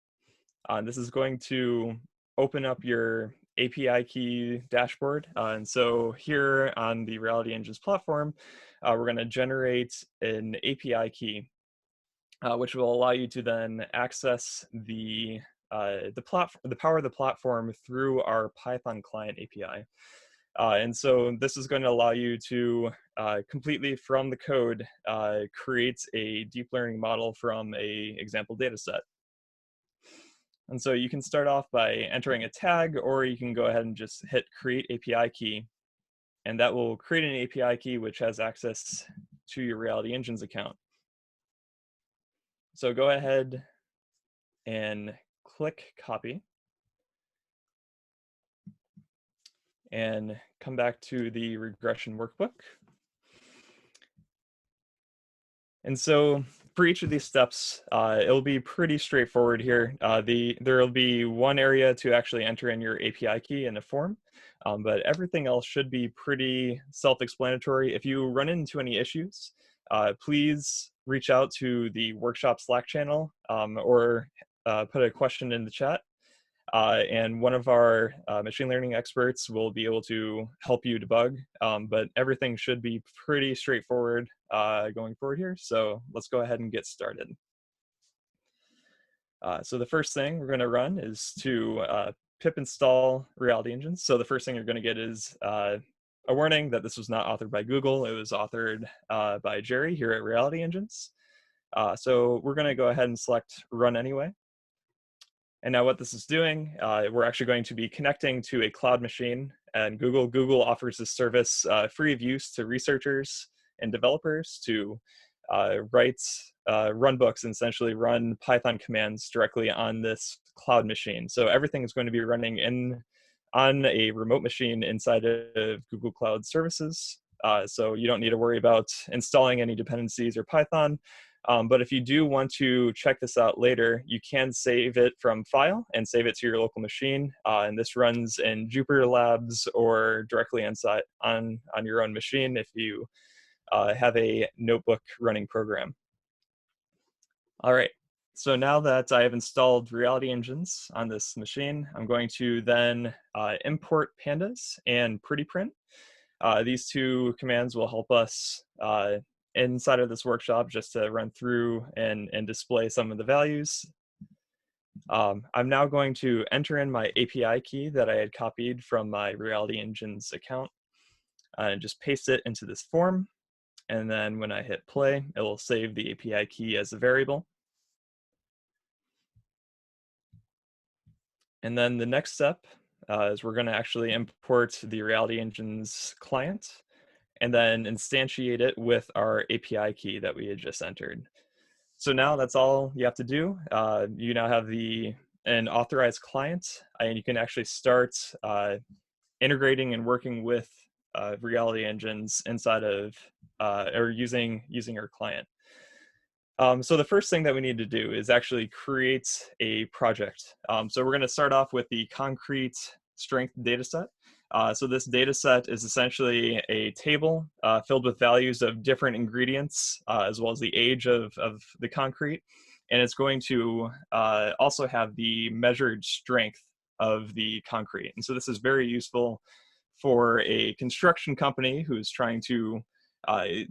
This is going to open up your API key dashboard. And so here on the Reality Engines platform, we're going to generate an API key, which will allow you to then access the power of the platform through our Python client API. And so this is going to allow you to completely from the code create a deep learning model from an example data set. And so you can start off by entering a tag, or you can go ahead and just hit create API key, and that will create an API key which has access to your Reality Engines account. So go ahead and click copy and come back to the regression workbook. And so for each of these steps, it'll be pretty straightforward here. There will be one area to actually enter in your API key in a form, but everything else should be pretty self-explanatory. If you run into any issues, please reach out to the workshop Slack channel or put a question in the chat. And one of our machine learning experts will be able to help you debug, but everything should be pretty straightforward going forward here. So let's go ahead and get started. So the first thing we're going to run is to pip install Reality Engines. So the first thing you're going to get is a warning that this was not authored by Google. It was authored by Jerry here at Reality Engines. So we're going to go ahead and select Run Anyway. And now what this is doing, we're actually going to be connecting to a cloud machine, and Google offers this service free of use to researchers and developers to run books and essentially run Python commands directly on this cloud machine. So everything is going to be running on a remote machine inside of Google Cloud Services. So you don't need to worry about installing any dependencies or Python. But if you do want to check this out later, you can save it from file and save it to your local machine. And this runs in Jupyter Labs or directly inside on your own machine if you have a notebook running program. All right, so now that I have installed Reality Engines on this machine, I'm going to then import pandas and prettyprint. These two commands will help us inside of this workshop just to run through and display some of the values. I'm now going to enter in my API key that I had copied from my Reality Engines account and just paste it into this form. And then when I hit play, it will save the API key as a variable. And then the next step is we're going to actually import the Reality Engines client and then instantiate it with our API key that we had just entered. So now that's all you have to do. You now have an authorized client, and you can actually start integrating and working with Reality Engines inside of or using our client. So the first thing that we need to do is actually create a project. So we're going to start off with the concrete strength dataset. So this dataset is essentially a table filled with values of different ingredients, as well as the age of the concrete. And it's going to also have the measured strength of the concrete. And so this is very useful for a construction company who's trying to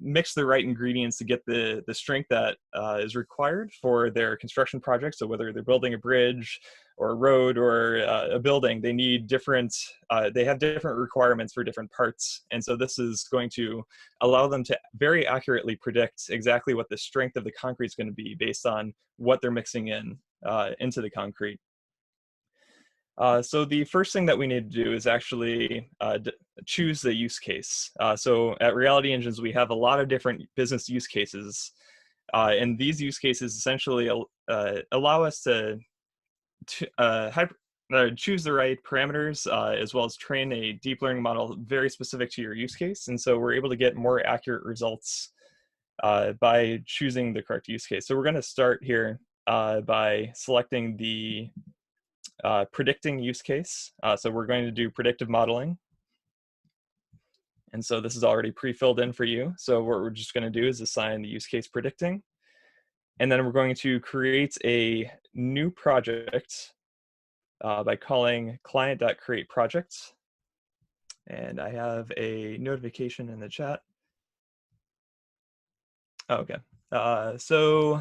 mix the right ingredients to get the strength that is required for their construction project. So whether they're building a bridge or a road or a building, they need they have different requirements for different parts. And so this is going to allow them to very accurately predict exactly what the strength of the concrete is going to be based on what they're mixing into the concrete. So the first thing that we need to do is actually choose the use case. So at Reality Engines, we have a lot of different business use cases. And these use cases essentially allow us to choose the right parameters, as well as train a deep learning model very specific to your use case. And so we're able to get more accurate results by choosing the correct use case. So we're going to start here by selecting the predicting use case. So we're going to do predictive modeling. And so this is already pre-filled in for you. So what we're just going to do is assign the use case predicting. And then we're going to create a new project by calling client.createProject. And I have a notification in the chat. Oh, okay. So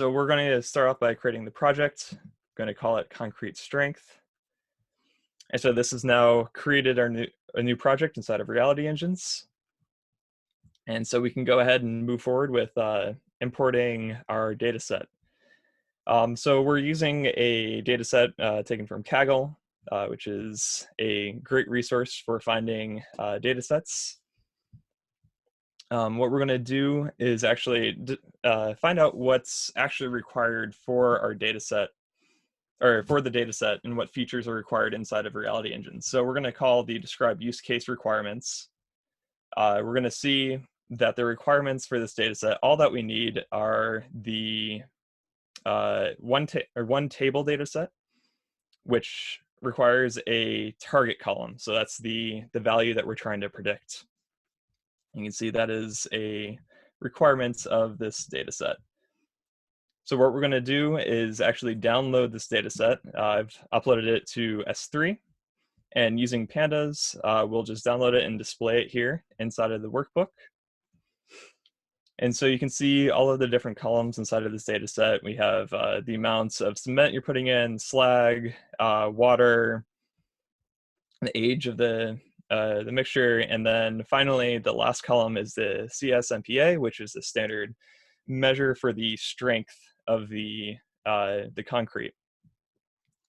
we're going to start off by creating the project. I'm going to call it Concrete Strength. And so this has now created a new project inside of Reality Engines. And so we can go ahead and move forward with importing our data set. So we're using a data set taken from Kaggle, which is a great resource for finding data sets. what we're going to do is actually find out what's actually required for our data set, or for the data set, and what features are required inside of Reality Engine. So we're going to call the describe use case requirements. We're going to see that the requirements for this data set, all that we need are the one table data set, which requires a target column. So that's the value that we're trying to predict. You can see that is a requirement of this data set. So what we're going to do is actually download this data set. I've uploaded it to S3, and using pandas, we'll just download it and display it here inside of the workbook. And so you can see all of the different columns inside of this data set. We have the amounts of cement you're putting in, slag, water, the age of the mixture, and then finally the last column is the CS-MPa, which is the standard measure for the strength of the concrete.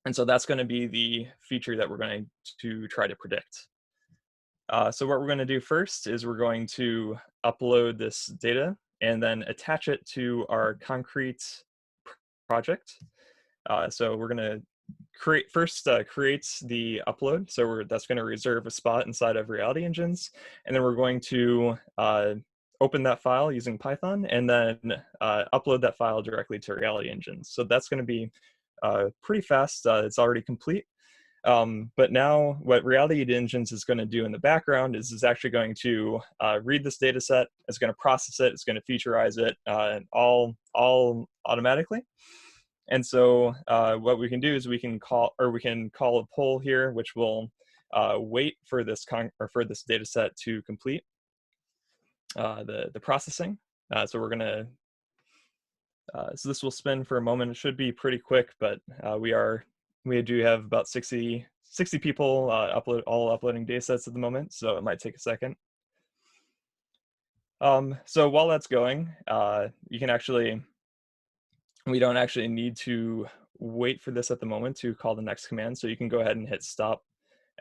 And so that's going to be the feature that we're going to try to predict. So what we're going to do first is we're going to upload this data and then attach it to our concrete project. So we're going to create the upload. So that's going to reserve a spot inside of Reality Engines. And then we're going to open that file using Python and then upload that file directly to Reality Engines. So that's going to be pretty fast. It's already complete. But now what Reality Engines is going to do in the background is actually going to read this data set, it's going to process it, it's going to featureize it all automatically. And so what we can do is we can call a poll here, which will wait for this data set to complete the processing. So we're going to so this will spin for a moment. It should be pretty quick, but we do have about 60 people uploading data sets at the moment, so it might take a second. So while that's going, we don't actually need to wait for this at the moment to call the next command. So you can go ahead and hit stop,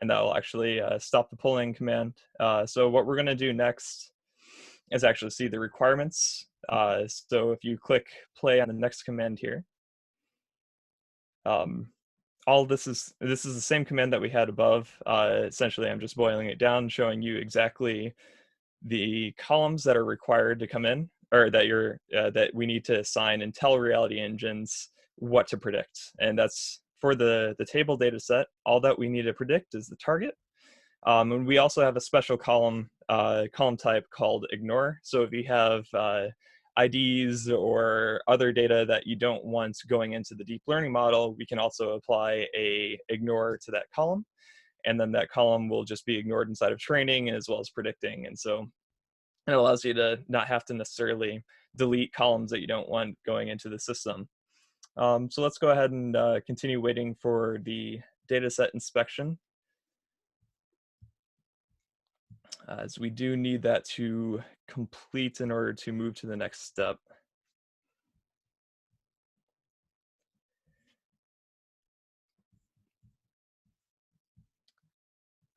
and that will actually stop the polling command. So what we're going to do next is actually see the requirements. So if you click play on the next command here, all this is the same command that we had above. Essentially, I'm just boiling it down, showing you exactly the columns that are required to come in, or that we need to assign and tell Reality Engines what to predict. And that's for the table data set. All that we need to predict is the target. And we also have a special column type called ignore. So if you have IDs or other data that you don't want going into the deep learning model, we can also apply a ignore to that column. And then that column will just be ignored inside of training as well as predicting. And so it allows you to not have to necessarily delete columns that you don't want going into the system. So let's go ahead and continue waiting for the dataset inspection, as we do need that to complete in order to move to the next step.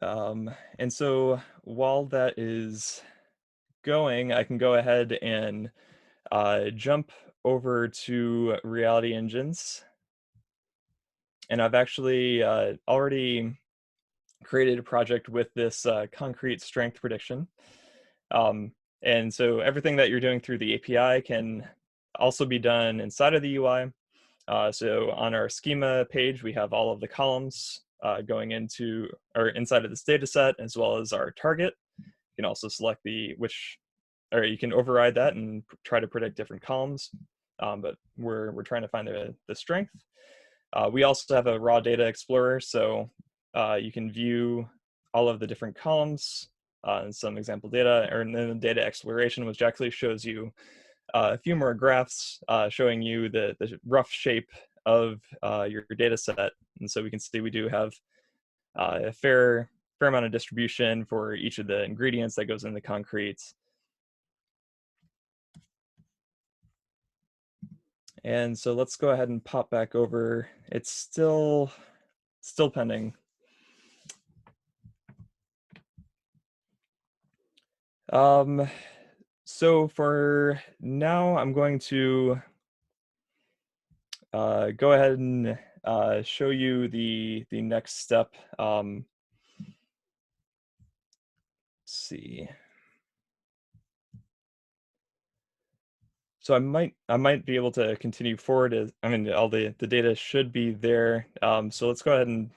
And so while that is going, I can go ahead and jump over to Reality Engines. And I've actually already created a project with this concrete strength prediction. And so everything that you're doing through the API can also be done inside of the UI. So on our schema page, we have all of the columns going into or inside of this data set, as well as our target. You can also select or you can override that and try to predict different columns. But we're trying to find the strength. We also have a raw data explorer, so you can view all of the different columns and some example data, and then the data exploration, which actually shows you a few more graphs showing you the rough shape of your data set. And so we can see we do have a fair amount of distribution for each of the ingredients that goes in the concrete. And so let's go ahead and pop back over. It's still pending. So for now, I'm going to go ahead and show you the next step. Let's see. So I might be able to continue forward. I mean, all the data should be there. So let's go ahead and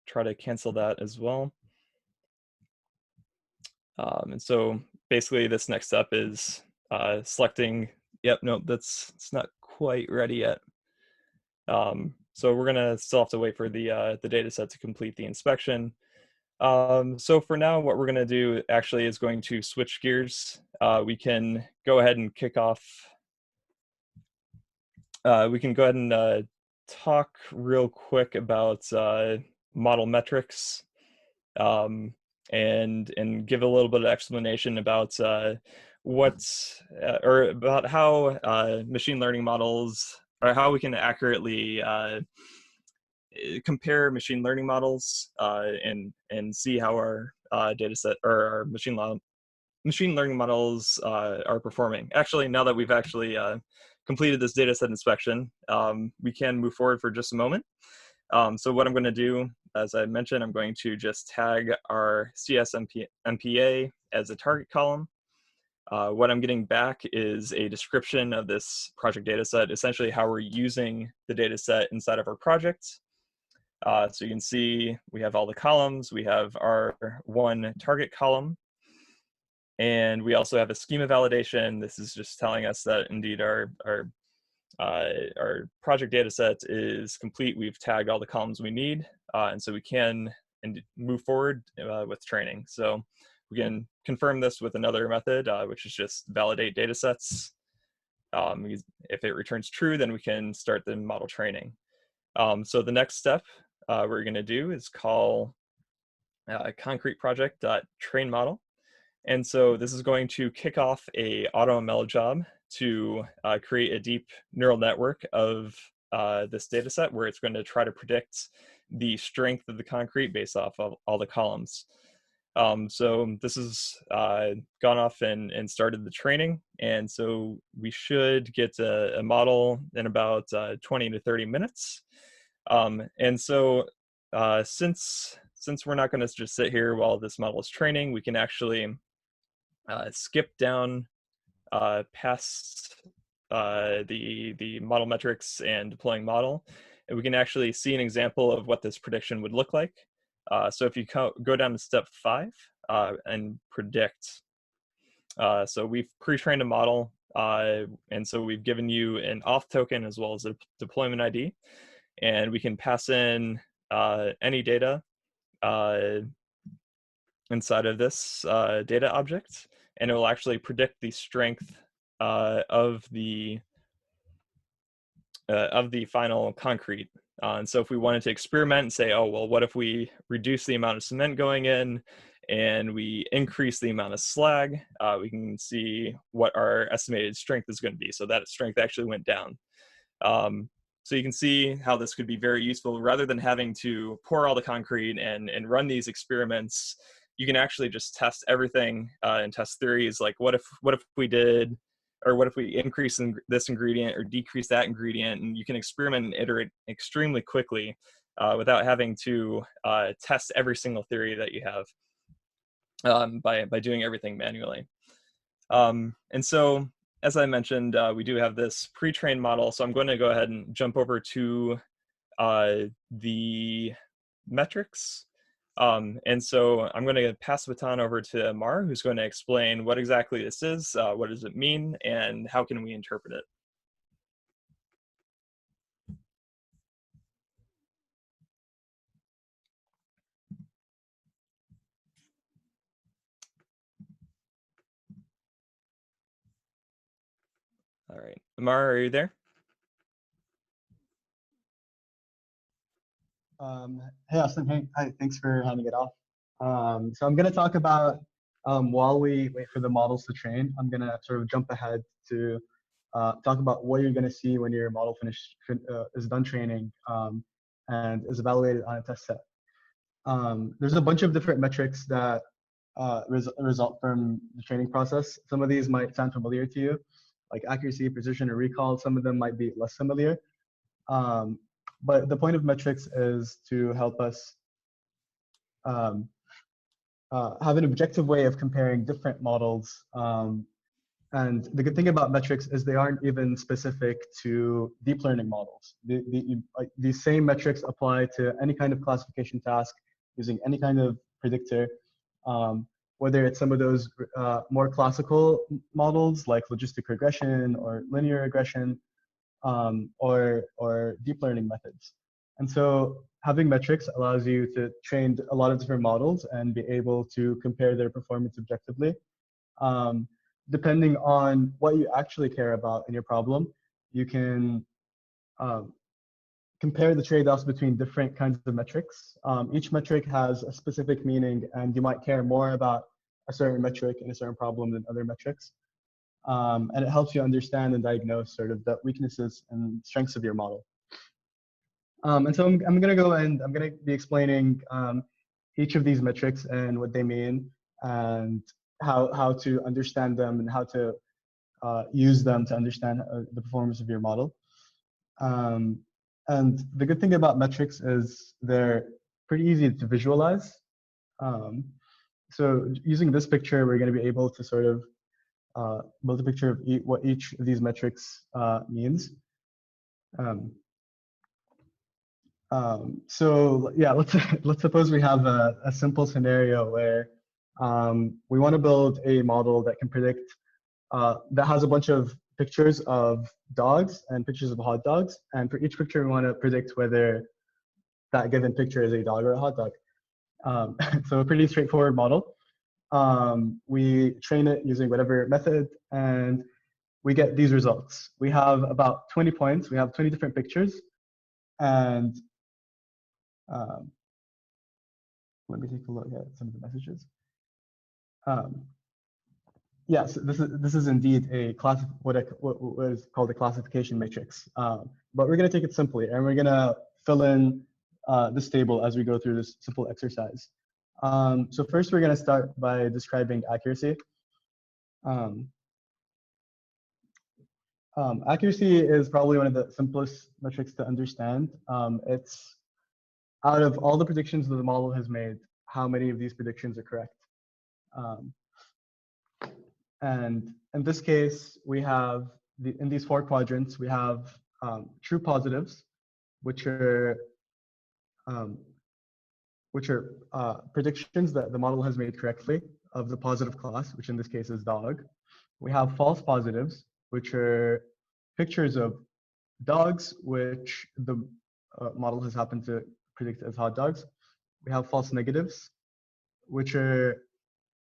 try to cancel that as well. And so basically, this next step is selecting. Yep, no, it's not quite ready yet. So we're gonna still have to wait for the data set to complete the inspection. So for now, what we're gonna do actually is going to switch gears. We can go ahead and kick off. We can go ahead and talk real quick about model metrics, and give a little bit of explanation about or about how machine learning models, or how we can accurately compare machine learning models and see how our data set or our machine learning models are performing. Actually, now that we've actually completed this data set inspection, we can move forward for just a moment. So what I'm going to do, as I mentioned, I'm going to just tag our CSMPA as a target column. What I'm getting back is a description of this project data set, essentially how we're using the data set inside of our project. So you can see we have all the columns, we have our one target column, and we also have a schema validation. This is just telling us that indeed our project data set is complete. We've tagged all the columns we need, and so we can move forward with training. So we can confirm this with another method, which is just validate data sets. If it returns true, then we can start the model training. So the next step we're going to do is call concrete project.train model. And so this is going to kick off a AutoML job to create a deep neural network of this data set, where it's going to try to predict the strength of the concrete based off of all the columns. So this has gone off and started the training. And so we should get a model in about 20 to 30 minutes. And so since we're not going to just sit here while this model is training, we can actually skip down past the model metrics and deploying model, and we can actually see an example of what this prediction would look like. So if you go down to step 5 and predict, so we've pre-trained a model, and so we've given you an auth token as well as a deployment ID, and we can pass in any data inside of this data object, and it will actually predict the strength of the final concrete. And so if we wanted to experiment and say, oh, well, what if we reduce the amount of cement going in and we increase the amount of slag, we can see what our estimated strength is going to be. So that strength actually went down. So you can see how this could be very useful. Rather than having to pour all the concrete and run these experiments, you can actually just test everything and test theories like what if we did, or what if we increase this ingredient or decrease that ingredient, and you can experiment and iterate extremely quickly without having to test every single theory that you have by doing everything manually. And so, as I mentioned, we do have this pre-trained model, so I'm going to go ahead and jump over to the metrics. And so I'm going to pass the baton over to Amar, who's going to explain what exactly this is, what does it mean, and how can we interpret it. All right, Amar, are you there? Hey, Austin. Hey, hi. Thanks for having it off. So I'm going to talk about, while we wait for the models to train, I'm going to sort of jump ahead to talk about what you're going to see when your model is done training and is evaluated on a test set. There's a bunch of different metrics that result from the training process. Some of these might sound familiar to you, like accuracy, precision, or recall. Some of them might be less familiar. But the point of metrics is to help us have an objective way of comparing different models. And the good thing about metrics is they aren't even specific to deep learning models. These same metrics apply to any kind of classification task using any kind of predictor, whether it's some of those more classical models like logistic regression or linear regression, or deep learning methods. And so having metrics allows you to train a lot of different models and be able to compare their performance objectively. Depending on what you actually care about in your problem, you can compare the trade-offs between different kinds of metrics. Each metric has a specific meaning, and you might care more about a certain metric in a certain problem than other metrics. And it helps you understand and diagnose sort of the weaknesses and strengths of your model. And so I'm going to go and I'm going to be explaining each of these metrics and what they mean, and how to understand them and how to use them to understand the performance of your model. And the good thing about metrics is they're pretty easy to visualize. So using this picture, we're going to be able to sort of build a picture of what each of these metrics means. So yeah, let's suppose we have a simple scenario where we want to build a model that can predict, that has a bunch of pictures of dogs and pictures of hot dogs. And for each picture, we want to predict whether that given picture is a dog or a hot dog. So a pretty straightforward model. We train it using whatever method, and we get these results. We have about 20 points. We have 20 different pictures. And let me take a look at some of the messages. Yes, this is indeed a what is called a classification matrix. But we're going to take it simply, and we're going to fill in this table as we go through this simple exercise. So first, we're going to start by describing accuracy. Accuracy is probably one of the simplest metrics to understand. It's out of all the predictions that the model has made, how many of these predictions are correct. And in this case, we have, in these 4 quadrants, we have true positives, which are predictions that the model has made correctly of the positive class, which in this case is dog. We have false positives, which are pictures of dogs, which the model has happened to predict as hot dogs. We have false negatives, which are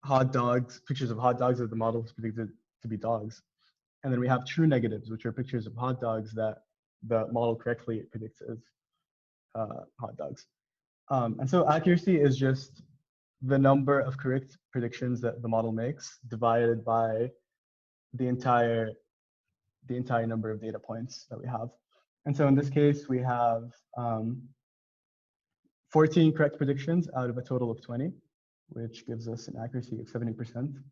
hot dogs, pictures of hot dogs that the model has predicted to be dogs. And then we have true negatives, which are pictures of hot dogs that the model correctly predicts as hot dogs. And so accuracy is just the number of correct predictions that the model makes divided by the entire number of data points that we have. And so in this case, we have 14 correct predictions out of a total of 20, which gives us an accuracy of 70%.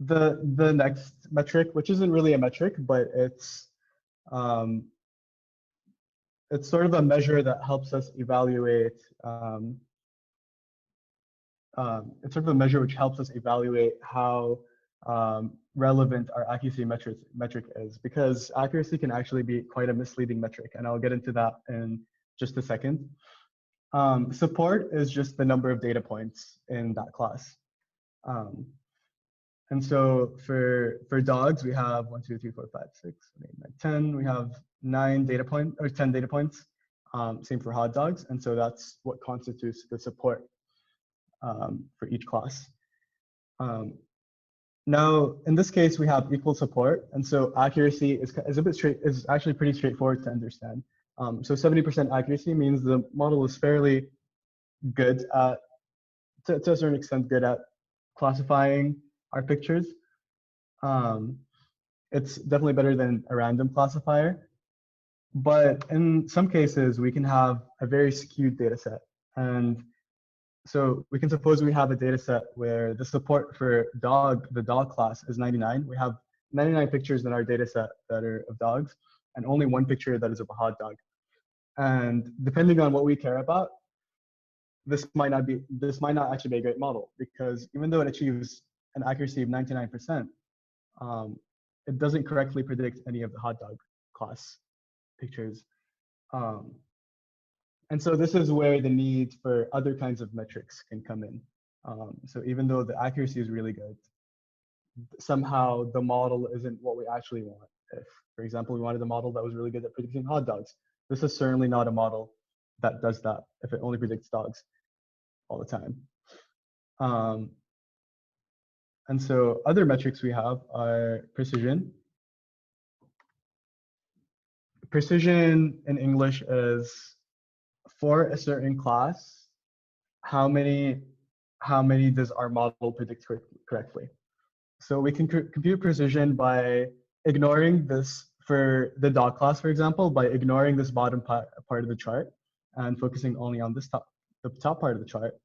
The next metric, which isn't really a metric, but it's sort of a measure that helps us evaluate. It's sort of a measure which helps us evaluate how relevant our accuracy metric is, because accuracy can actually be quite a misleading metric, and I'll get into that in just a second. Support is just the number of data points in that class. And so for dogs, we have 1, 2, 3, 4, 5, 6, 7, 8, 9, 10. We have 9 data points, or 10 data points. Same for hot dogs. And so that's what constitutes the support for each class. Now, in this case, we have equal support. And so accuracy is actually pretty straightforward to understand. So 70% accuracy means the model is fairly good at, to a certain extent, good at classifying our pictures. It's definitely better than a random classifier. But in some cases, we can have a very skewed data set. And So we can suppose we have a data set where the support for the dog class is 99. We have 99 pictures in our data set that are of dogs, and only one picture that is of a hot dog. And depending on what we care about, this might not actually be a great model, because even though it achieves an accuracy of 99%, it doesn't correctly predict any of the hot dog class pictures. And so this is where the need for other kinds of metrics can come in. So even though the accuracy is really good, somehow the model isn't what we actually want. If, for example, we wanted a model that was really good at predicting hot dogs, this is certainly not a model that does that if it only predicts dogs all the time. And so other metrics we have are precision. Precision in English is, for a certain class, how many does our model predict correctly? So we can compute precision by ignoring this, for the dog class, for example, by ignoring this bottom part of the chart and focusing only on this the top part of the chart.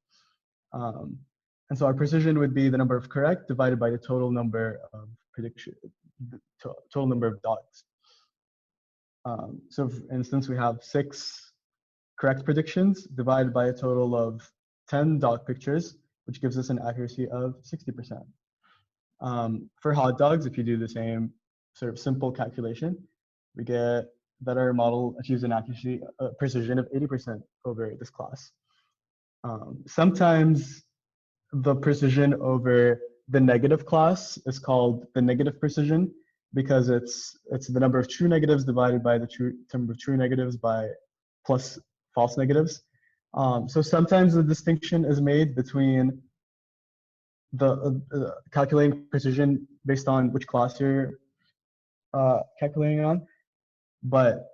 And so our precision would be the number of correct divided by the total number of total number of dogs. So for instance, we have 6 correct predictions divided by a total of 10 dog pictures, which gives us an accuracy of 60%. For hot dogs, if you do the same sort of simple calculation, we get that our model achieves an accuracy precision of 80% over this class. Sometimes the precision over the negative class is called the negative precision, because it's the number of true negatives divided by the number of true negatives by plus false negatives. So sometimes the distinction is made between the calculating precision based on which class you're calculating on, but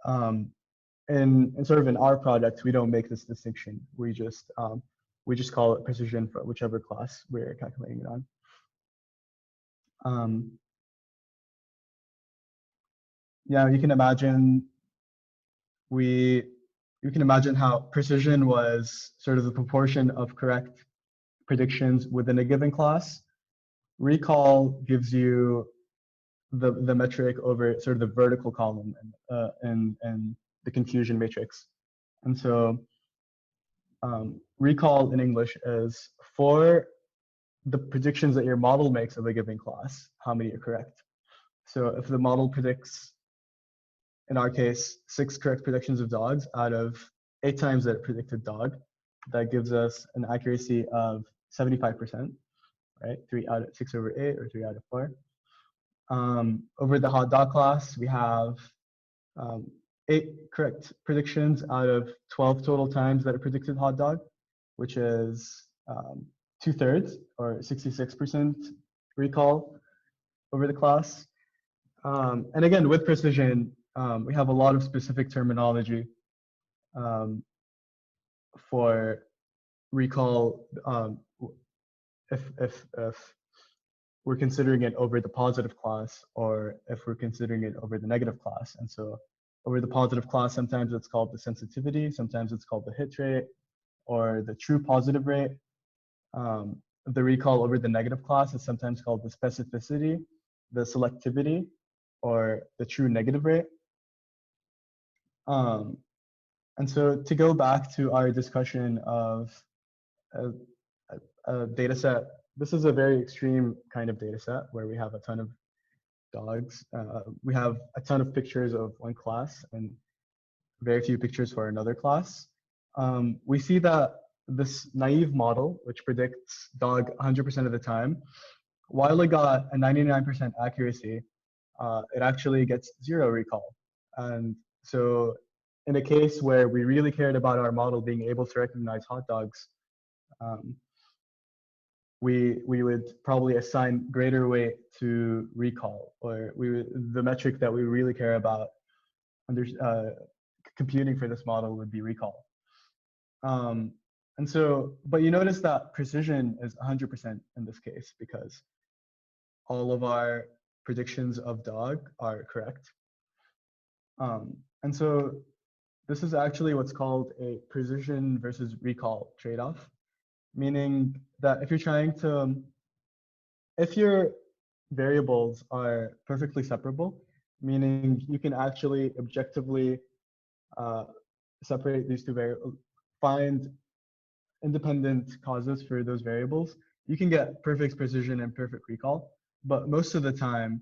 in our project, we don't make this distinction. We just call it precision for whichever class we're calculating it on. Yeah, you can imagine how precision was sort of the proportion of correct predictions within a given class. Recall gives you the metric over sort of the vertical column and the confusion matrix. And so recall in English is, for the predictions that your model makes of a given class, how many are correct. So if the model predicts, in our case, 6 correct predictions of dogs out of 8 times that it predicted dog, that gives us an accuracy of 75%, right? 3 out of 6 over 8, or 3 out of 4. Over the hot dog class, we have 8 correct predictions out of 12 total times that it predicted hot dog, which is 2/3, or 66% recall over the class. And again, with precision, we have a lot of specific terminology for recall if we're considering it over the positive class, or if we're considering it over the negative class. And so over the positive class, sometimes it's called the sensitivity, sometimes it's called the hit rate, or the true positive rate. The recall over the negative class is sometimes called the specificity, the selectivity, or the true negative rate. And so to go back to our discussion of a data set, this is a very extreme kind of data set where we have a ton of dogs. We have a ton of pictures of one class and very few pictures for another class. We see that this naive model, which predicts dog 100% of the time, while it got a 99% accuracy, it actually gets 0 recall. And so in a case where we really cared about our model being able to recognize hot dogs, we would probably assign greater weight to recall, or the metric that we really care about computing for this model would be recall. And so, but you notice that precision is 100% in this case, because all of our predictions of dog are correct. And so this is actually what's called a precision versus recall trade-off. meaning that if your variables are perfectly separable, meaning you can actually objectively separate these two variables, find independent causes for those variables, you can get perfect precision and perfect recall. But most of the time,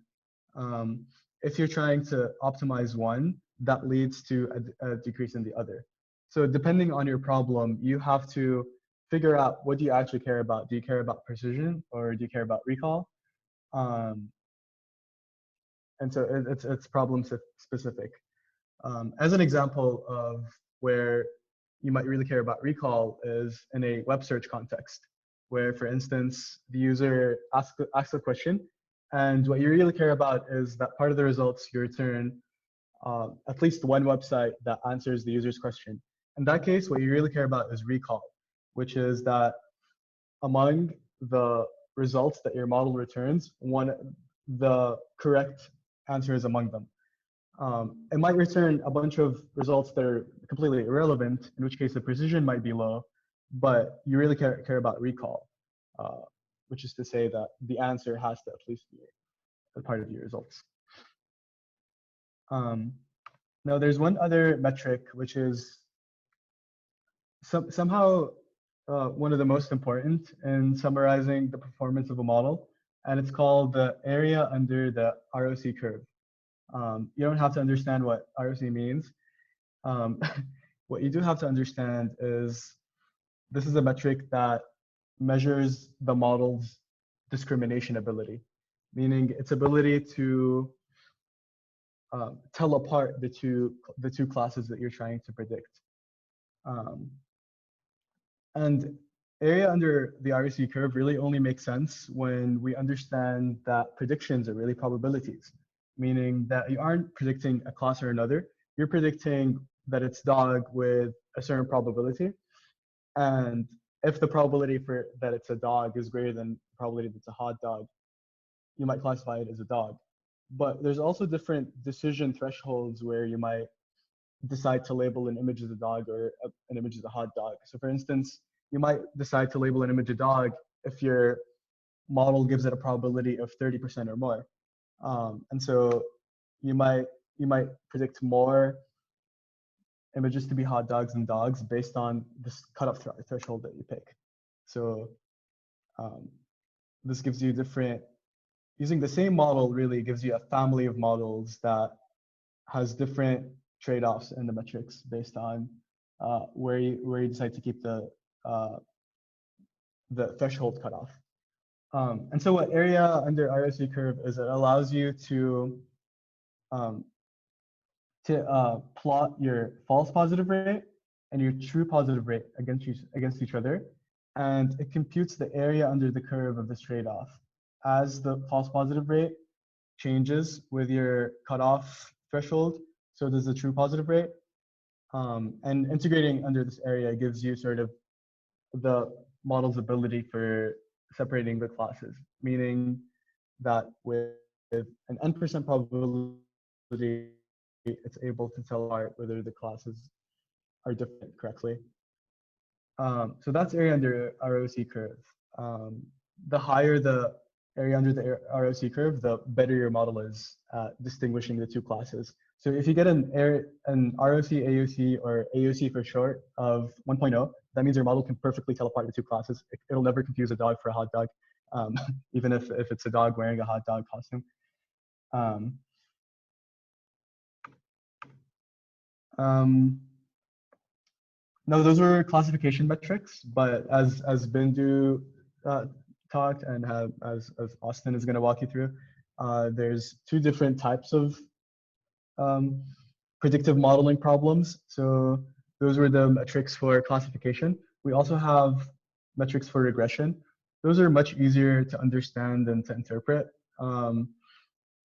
if you're trying to optimize one, that leads to a decrease in the other. So depending on your problem, you have to figure out, what do you actually care about? Do you care about precision or do you care about recall? And so it's problem specific. As an example of where you might really care about recall is in a web search context, where, for instance, the user asks a question, and what you really care about is that part of the results you return at least one website that answers the user's question. In that case, what you really care about is recall, which is that among the results that your model returns, the correct answer is among them. It might return a bunch of results that are completely irrelevant, in which case the precision might be low, but you really care about recall, which is to say that the answer has to at least be a part of your results. Now, there's one other metric which is somehow one of the most important in summarizing the performance of a model, and it's called the area under the ROC curve. You don't have to understand what ROC means. What you do have to understand is this is a metric that measures the model's discrimination ability, meaning its ability to tell apart the two classes that you're trying to predict. And area under the ROC curve really only makes sense when we understand that predictions are really probabilities, meaning that you aren't predicting a class or another, you're predicting that it's dog with a certain probability. And if the probability for that it's a dog is greater than the probability that it's a hot dog, you might classify it as a dog. But there's also different decision thresholds where you might decide to label an image as a dog or an image as a hot dog. So for instance, you might decide to label an image a dog if your model gives it a probability of 30% or more. And so you might predict more images to be hot dogs than dogs based on this cutoff threshold that you pick. So this gives you using the same model really gives you a family of models that has different trade-offs in the metrics based on where you decide to keep the threshold cutoff. And so what area under ROC curve is, it allows you to plot your false positive rate and your true positive rate against each other, and it computes the area under the curve of this trade-off. As the false positive rate changes with your cutoff threshold, so does the true positive rate. And integrating under this area gives you sort of the model's ability for separating the classes, meaning that with an n% probability, it's able to tell apart whether the classes are different correctly. So that's area under ROC curve. The higher the area under the ROC curve, the better your model is at distinguishing the two classes. So if you get an ROC, AOC, or AOC for short of 1.0, that means your model can perfectly tell apart the two classes. It'll never confuse a dog for a hot dog, even if it's a dog wearing a hot dog costume. No, those were classification metrics, but as Bindu talked and as Austin is going to walk you through, there's two different types of predictive modeling problems. So those were the metrics for classification. We also have metrics for regression. Those are much easier to understand and to interpret.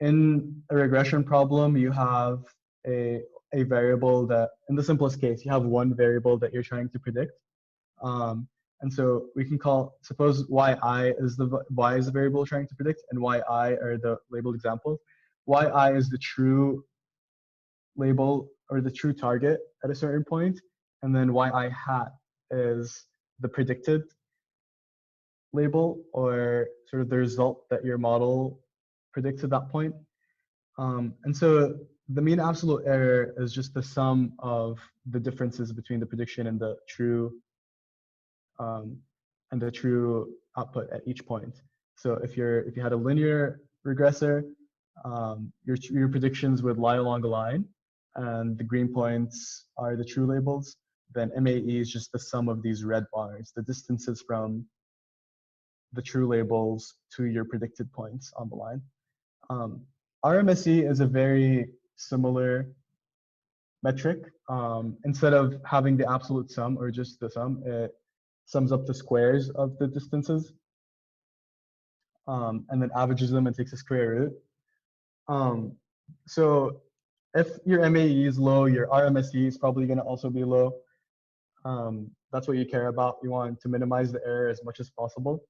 In a regression problem, you have a variable that, in the simplest case, you have one variable that you're trying to predict. And so we can suppose yi is the variable we're trying to predict, and yi are the labeled examples. Yi is the true label or the true target at a certain point, and then yi hat is the predicted label or sort of the result that your model predicts at that point. And so the mean absolute error is just the sum of the differences between the prediction and the true output at each point. So if you had a linear regressor, your predictions would lie along a line, and the green points are the true labels. Then MAE is just the sum of these red bars, the distances from the true labels to your predicted points on the line. RMSE is a very similar metric. Instead of having the absolute sum or just the sum, it sums up the squares of the distances and then averages them and takes a square root. So if your MAE is low, your RMSE is probably going to also be low. That's what you care about. You want to minimize the error as much as possible.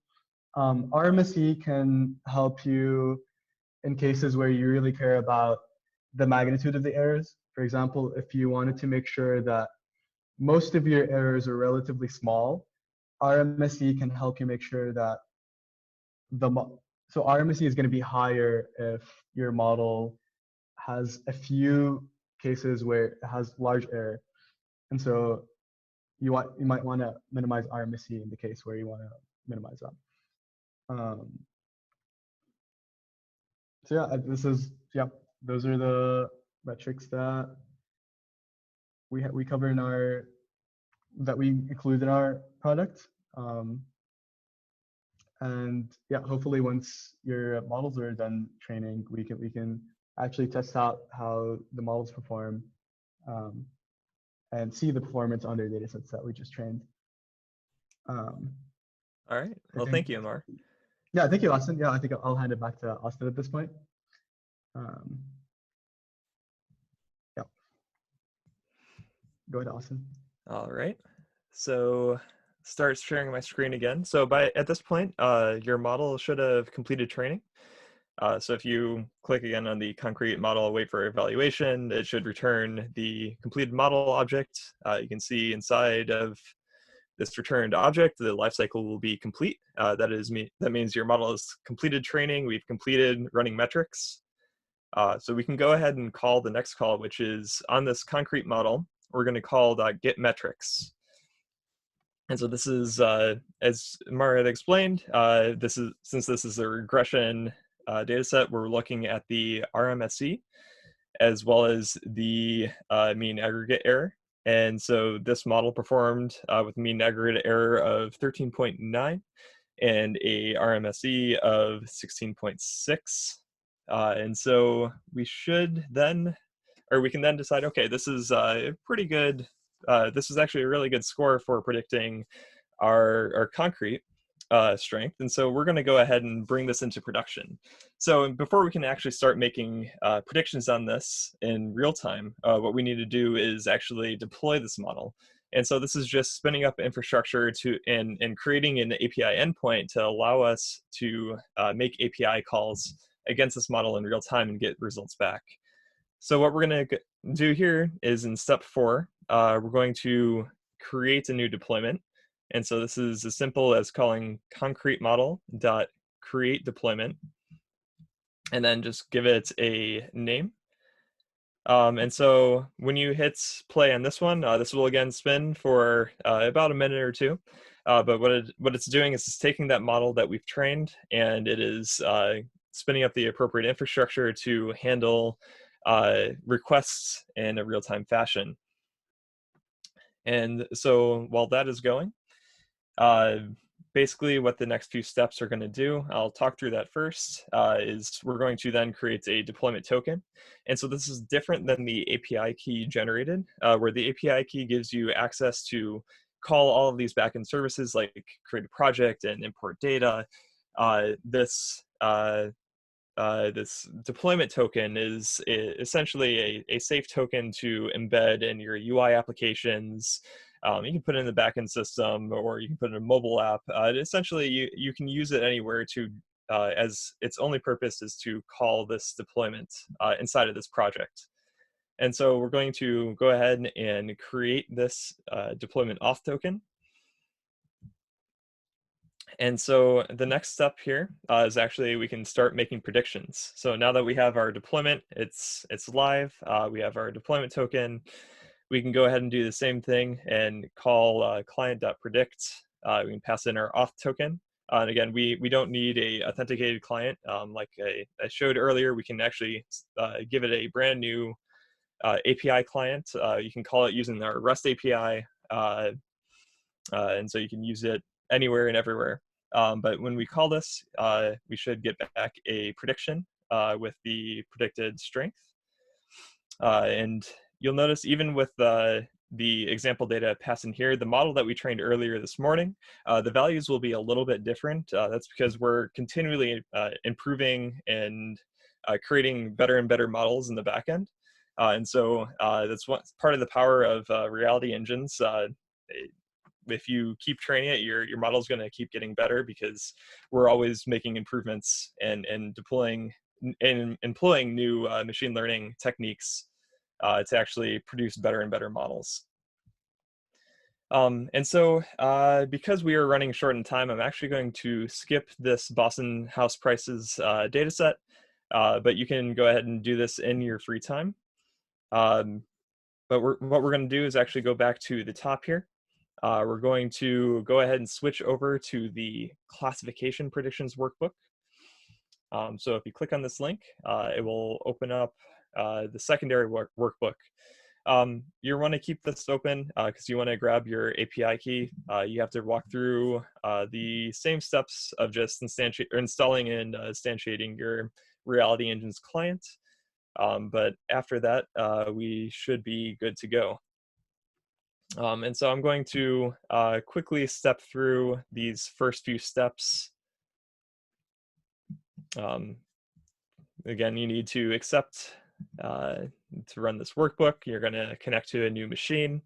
RMSE can help you in cases where you really care about the magnitude of the errors. For example, if you wanted to make sure that most of your errors are relatively small, RMSE can help you make sure that so RMSE is going to be higher if your model has a few cases where it has large error. And so you might want to minimize RMSE in the case where you want to minimize that. So yeah, those are the metrics that we cover in that we include in our product. And yeah, hopefully once your models are done training, we can actually test out how the models perform and see the performance on their data sets that we just trained. All right. Well, thank you, Amar. Yeah, thank you, Austin. Yeah, I think I'll hand it back to Austin at this point. Yeah. Go ahead, Austin. All right. So start sharing my screen again. So at this point, your model should have completed training. So if you click again on the concrete model, wait for evaluation, it should return the completed model object. You can see inside of this returned object, the lifecycle will be complete. That means your model has completed training. We've completed running metrics. So we can go ahead and call the next call, which is on this concrete model. We're going to call get metrics. And so this is, as Mara had explained, since this is a regression data set, we're looking at the RMSE as well as the mean aggregate error. And so this model performed with mean aggregate error of 13.9 and a RMSE of 16.6. And so we can then decide, okay, this is pretty good. This is actually a really good score for predicting our concrete strength. And so we're going to go ahead and bring this into production. So before we can actually start making predictions on this in real time, what we need to do is actually deploy this model. And so this is just spinning up infrastructure and creating an API endpoint to allow us to make API calls against this model in real time and get results back. So what we're going to do here is in step 4, we're going to create a new deployment. And so this is as simple as calling concrete model.create deployment, and then just give it a name. And so when you hit play on this one, this will again spin for about a minute or two. But what it's doing is it's taking that model that we've trained, and it is spinning up the appropriate infrastructure to handle requests in a real-time fashion. And so while that is going, basically what the next few steps are going to do, I'll talk through that first, is we're going to then create a deployment token. And so this is different than the API key generated, where the API key gives you access to call all of these backend services like create a project and import data. This deployment token is essentially a safe token to embed in your UI applications. You can put it in the backend system, or you can put it in a mobile app. Essentially, you can use it anywhere as its only purpose is to call this deployment inside of this project. And so we're going to go ahead and create this deployment auth token. And so the next step here is actually we can start making predictions. So now that we have our deployment, it's live, we have our deployment token, we can go ahead and do the same thing and call client.predict. We can pass in our auth token. And again, we don't need a authenticated client. Like I showed earlier, we can actually give it a brand new API client. You can call it using our REST API. And so you can use it anywhere and everywhere. But when we call this, we should get back a prediction with the predicted strength. And you'll notice even with the example data passed in here, the model that we trained earlier this morning, the values will be a little bit different. That's because we're continually improving and creating better and better models in the back end. And so that's part of the power of reality engines. If you keep training it, your model is going to keep getting better because we're always making improvements and deploying and employing new machine learning techniques to actually produce better and better models. And so because we are running short in time, I'm actually going to skip this Boston house prices data set, but you can go ahead and do this in your free time. But what we're going to do is actually go back to the top here. We're going to go ahead and switch over to the classification predictions workbook. So if you click on this link, it will open up the secondary workbook. You want to keep this open because you want to grab your API key. You have to walk through the same steps of just installing and instantiating your Reality Engines client. But after that, we should be good to go. And so I'm going to quickly step through these first few steps. Again, you need to accept to run this workbook. You're going to connect to a new machine.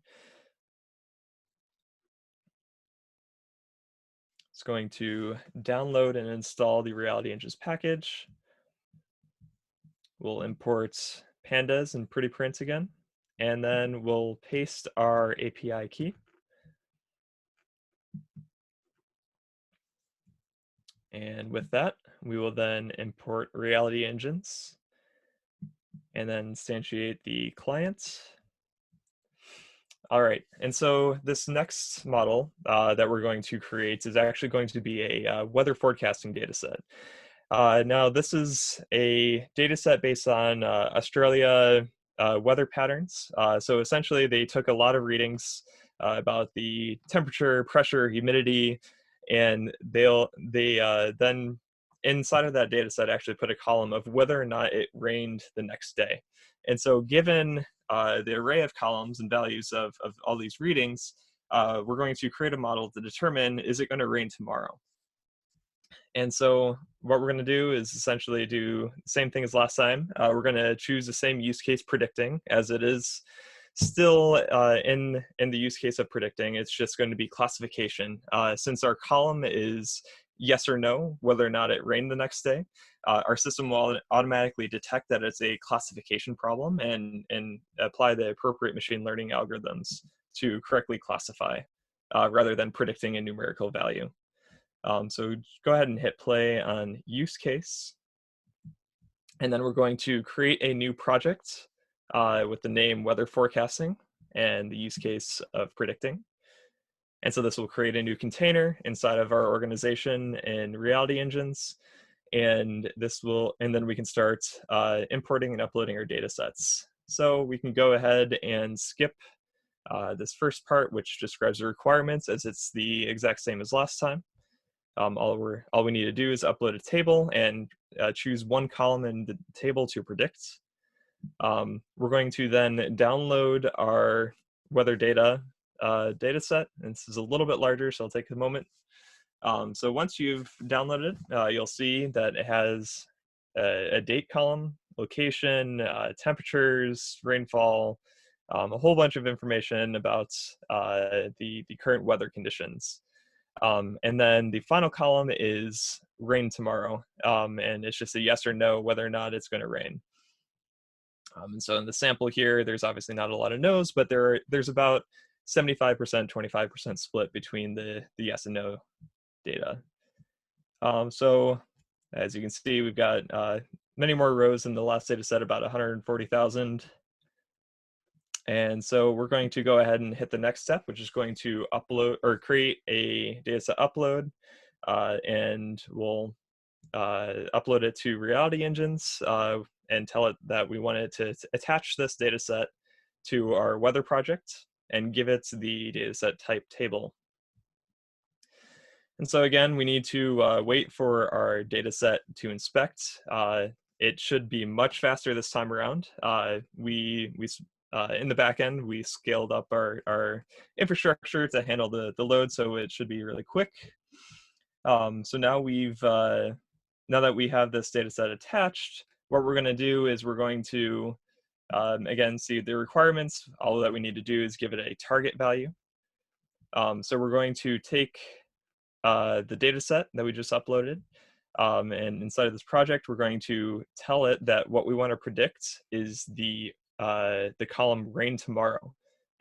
It's going to download and install the Reality Engines package. We'll import pandas and pretty prints again, and then we'll paste our API key. And with that, we will then import Reality Engines and then instantiate the client. All right, and so this next model that we're going to create is actually going to be a weather forecasting data set. Now, this is a data set based on Australia weather patterns. So essentially, they took a lot of readings about the temperature, pressure, humidity, and they then inside of that data set actually put a column of whether or not it rained the next day. And so given the array of columns and values of all these readings, we're going to create a model to determine, is it going to rain tomorrow? And so what we're going to do is essentially do the same thing as last time. We're going to choose the same use case predicting, as it is still in the use case of predicting. It's just going to be classification. Since our column is yes or no, whether or not it rained the next day, our system will automatically detect that it's a classification problem and apply the appropriate machine learning algorithms to correctly classify rather than predicting a numerical value. So go ahead and hit play on use case. And then we're going to create a new project with the name weather forecasting and the use case of predicting. And so this will create a new container inside of our organization in Reality Engines. And then we can start importing and uploading our data sets. So we can go ahead and skip this first part, which describes the requirements, as it's the exact same as last time. All we need to do is upload a table and choose one column in the table to predict. We're going to then download our weather data set, and this is a little bit larger, so I'll take a moment. So once you've downloaded it, you'll see that it has a date column, location, temperatures, rainfall, a whole bunch of information about the current weather conditions. And then the final column is rain tomorrow, and it's just a yes or no whether or not it's going to rain. And so in the sample here, there's obviously not a lot of no's, but there's about 75%, 25% split between the yes and no data. So as you can see, we've got many more rows in the last data set, about 140,000. And so we're going to go ahead and hit the next step, which is going to upload or create a dataset upload, and we'll upload it to Reality Engines and tell it that we want it to attach this dataset to our weather project and give it the dataset type table. And so again, we need to wait for our dataset to inspect. It should be much faster this time around. In the back end, we scaled up our infrastructure to handle the load, so it should be really quick. So now now that we have this data set attached, what we're going to do is we're going to, again, see the requirements. All that we need to do is give it a target value. So we're going to take the data set that we just uploaded, and inside of this project, we're going to tell it that what we want to predict is the column rain tomorrow.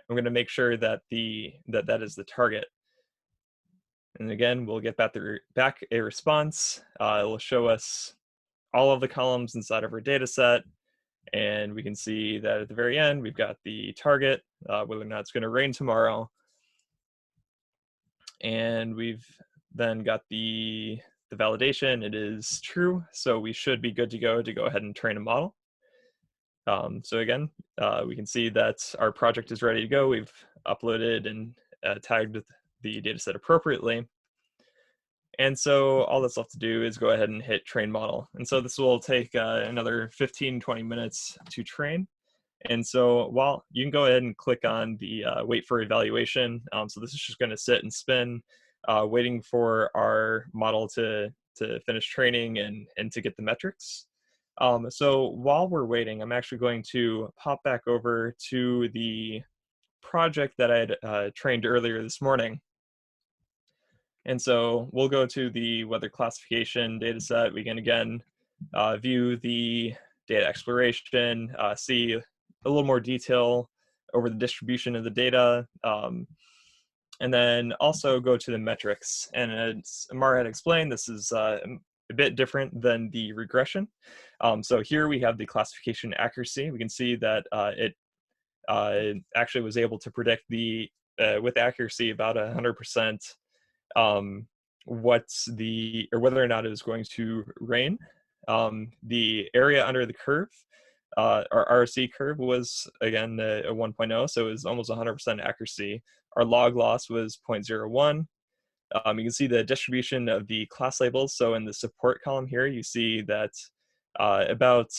I'm going to make sure that that is the target. And again, we'll get back a response. It will show us all of the columns inside of our data set. And we can see that at the very end, we've got the target, whether or not it's going to rain tomorrow. And we've then got the validation. It is true. So we should be good to go ahead and train a model. So again, we can see that our project is ready to go. We've uploaded and tagged the dataset appropriately. And so all that's left to do is go ahead and hit train model. And so this will take another 15-20 minutes to train. And so while you can go ahead and click on the wait for evaluation. So this is just going to sit and spin, waiting for our model to finish training and to get the metrics. So while we're waiting, I'm actually going to pop back over to the project that I had trained earlier this morning. And so we'll go to the weather classification data set. We can again view the data exploration, see a little more detail over the distribution of the data, and then also go to the metrics. And as Amar had explained, this is a bit different than the regression. So here we have the classification accuracy. We can see that it actually was able to predict with accuracy about 100% whether or not it was going to rain. The area under the curve, our RC curve, was again a 1.0, so it was almost 100% accuracy. Our log loss was 0.01. You can see the distribution of the class labels. So in the support column here, you see that about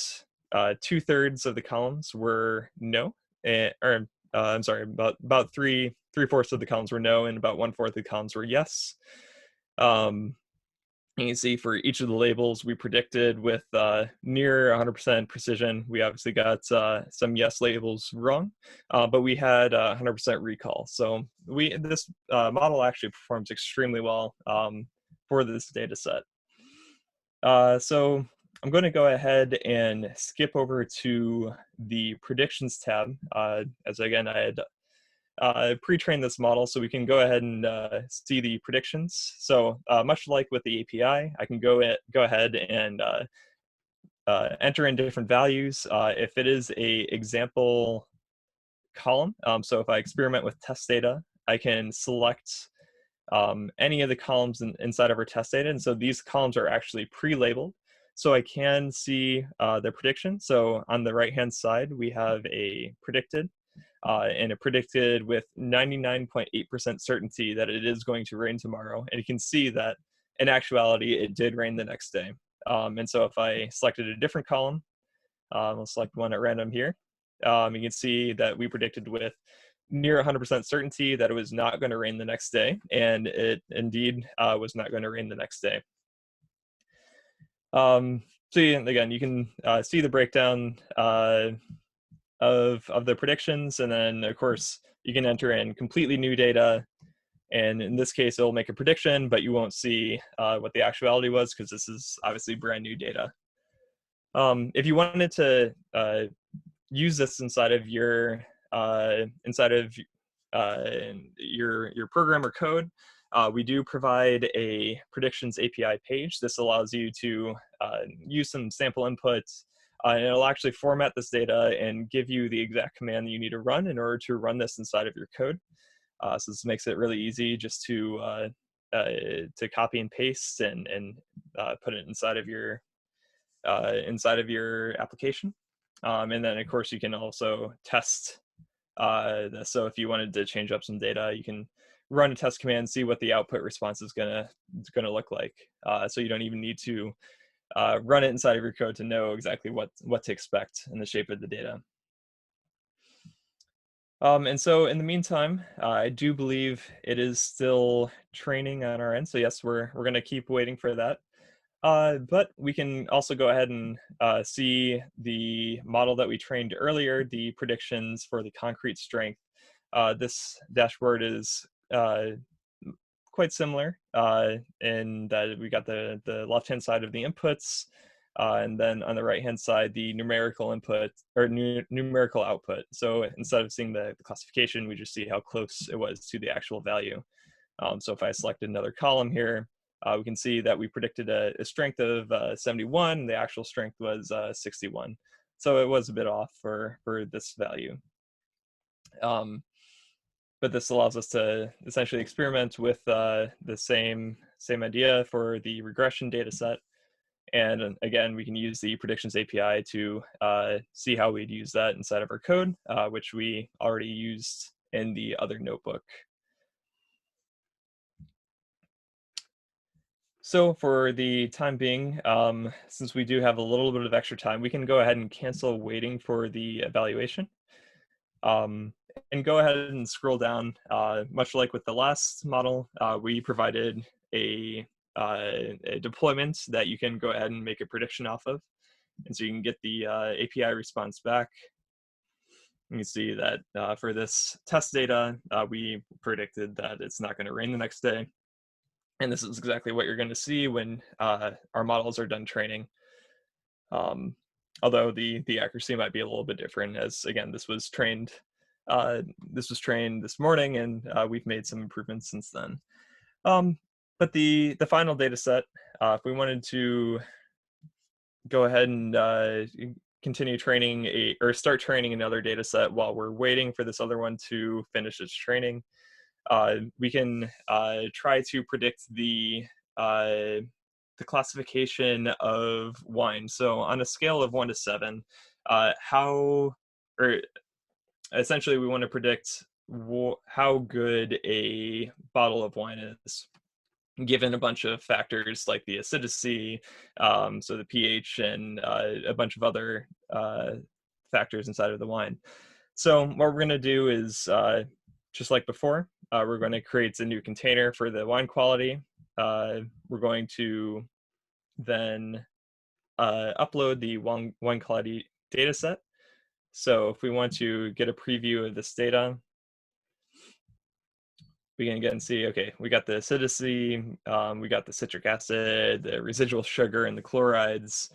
2/3 of the columns were no, I'm sorry, about 3/4 of the columns were no, and about 1/4 of the columns were yes. You can see for each of the labels we predicted with near 100% precision. We obviously got some yes labels wrong, but we had 100% recall. So this model actually performs extremely well for this data set. So I'm going to go ahead and skip over to the predictions tab, as again I had pre-trained this model, so we can go ahead and see the predictions. So much like with the API, I can go ahead and enter in different values. If it is a example column, so if I experiment with test data, I can select any of the columns inside of our test data. And so these columns are actually pre-labeled, so I can see the prediction. So on the right-hand side, we have a predicted, and it predicted with 99.8% certainty that it is going to rain tomorrow. And you can see that in actuality, it did rain the next day. And so if I selected a different column, I'll select one at random here, you can see that we predicted with near 100% certainty that it was not going to rain the next day, and it indeed was not going to rain the next day. So again, you can see the breakdown of the predictions, and then of course you can enter in completely new data, and in this case it'll make a prediction, but you won't see what the actuality was because this is obviously brand new data. If you wanted to use this inside of your program or code, We do provide a predictions API page. This allows you to use some sample inputs, and it'll actually format this data and give you the exact command that you need to run in order to run this inside of your code. So this makes it really easy just to copy and paste and put it inside of your application. And then of course you can also test this. So if you wanted to change up some data, you can run a test command, see what the output response is gonna look like. So you don't even need to run it inside of your code to know exactly what to expect in the shape of the data. And so in the meantime, I do believe it is still training on our end. So yes, we're going to keep waiting for that. But we can also go ahead and see the model that we trained earlier, the predictions for the concrete strength. This dashboard is quite similar in that we got the left-hand side of the inputs, and then on the right-hand side, the numerical input or numerical output. So instead of seeing the classification, we just see how close it was to the actual value. So if I select another column here, we can see that we predicted a strength of 71. The actual strength was 61. So it was a bit off for this value. But this allows us to essentially experiment with the same idea for the regression data set. And again, we can use the predictions API to see how we'd use that inside of our code, which we already used in the other notebook. So for the time being, since we do have a little bit of extra time, we can go ahead and cancel waiting for the evaluation. And go ahead and scroll down. Much like with the last model, we provided a deployment that you can go ahead and make a prediction off of. And so you can get the API response back. You can see that for this test data, we predicted that it's not going to rain the next day. And this is exactly what you're going to see when our models are done training. Although the accuracy might be a little bit different, as again, this was trained this morning, and we've made some improvements since then. But the final data set, if we wanted to go ahead and continue training or start training another data set while we're waiting for this other one to finish its training, we can try to predict the classification of wine. So on a scale of 1 to 7, essentially we want to predict how good a bottle of wine is, given a bunch of factors like the acidity, so the pH, and a bunch of other factors inside of the wine. So what we're going to do is, just like before, we're going to create a new container for the wine quality. We're going to then upload the wine quality data set. So if we want to get a preview of this data, we can again see, okay, we got the acidity, we got the citric acid, the residual sugar, and the chlorides.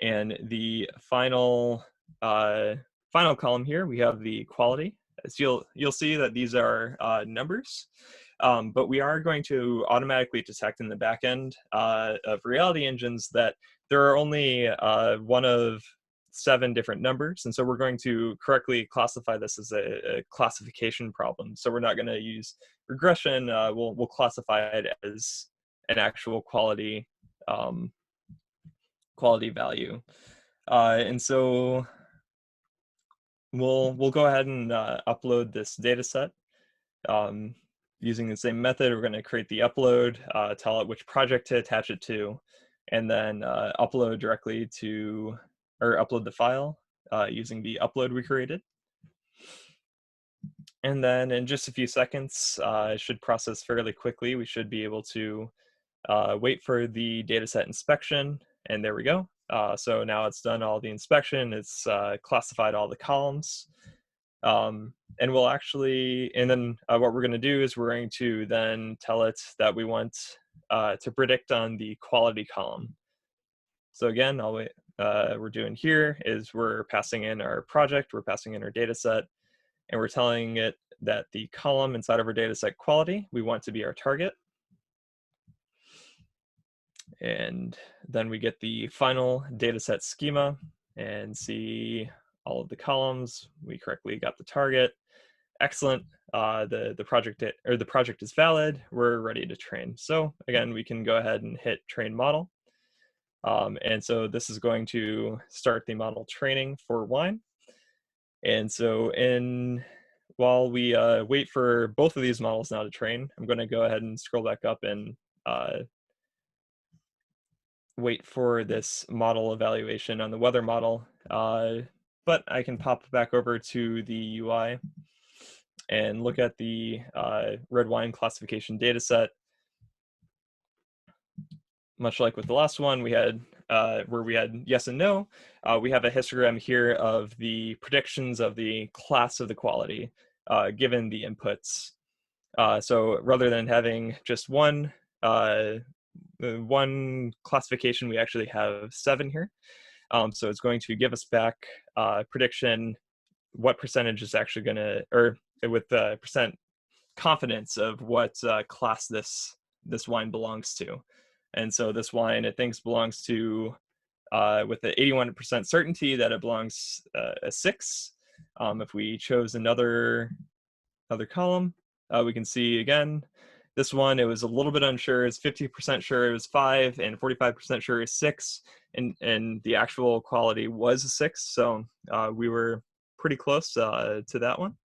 And the final column here, we have the quality. So you'll see that these are numbers, but we are going to automatically detect in the back end of reality engines that there are only one of 7 different numbers. And so we're going to correctly classify this as a classification problem. So we're not going to use regression. We'll classify it as an actual quality value. And so we'll go ahead and upload this data set. Using the same method, we're going to create the upload, tell it which project to attach it to, and then upload directly to, or upload the file using the upload we created. And then in just a few seconds, it should process fairly quickly. We should be able to wait for the dataset inspection, and there we go. So now it's done all the inspection. It's classified all the columns. And we'll actually, and then what we're going to do is we're going to then tell it that we want to predict on the quality column. So again, all we're doing here is we're passing in our project, we're passing in our data set, and we're telling it that the column inside of our data set quality, we want to be our target. And then we get the final dataset schema and see all of the columns. We correctly got the target. Excellent. The project is valid. We're ready to train. So again, we can go ahead and hit train model. And so this is going to start the model training for wine. And so while we wait for both of these models now to train, I'm going to go ahead and scroll back up and wait for this model evaluation on the weather model. But I can pop back over to the UI and look at the red wine classification data set. Much like with the last one, we had where we had yes and no, we have a histogram here of the predictions of the class of the quality given the inputs. So rather than having just one classification, we actually have 7 here. So it's going to give us back prediction, what percentage is actually going to, or with percent confidence of what class this wine belongs to. And so this wine, it thinks belongs to, with the 81% certainty that it belongs a 6. If we chose another column, we can see again, this one, it was a little bit unsure. It's 50% sure it was 5 and 45% sure it's 6. And the actual quality was a 6. So we were pretty close to that one.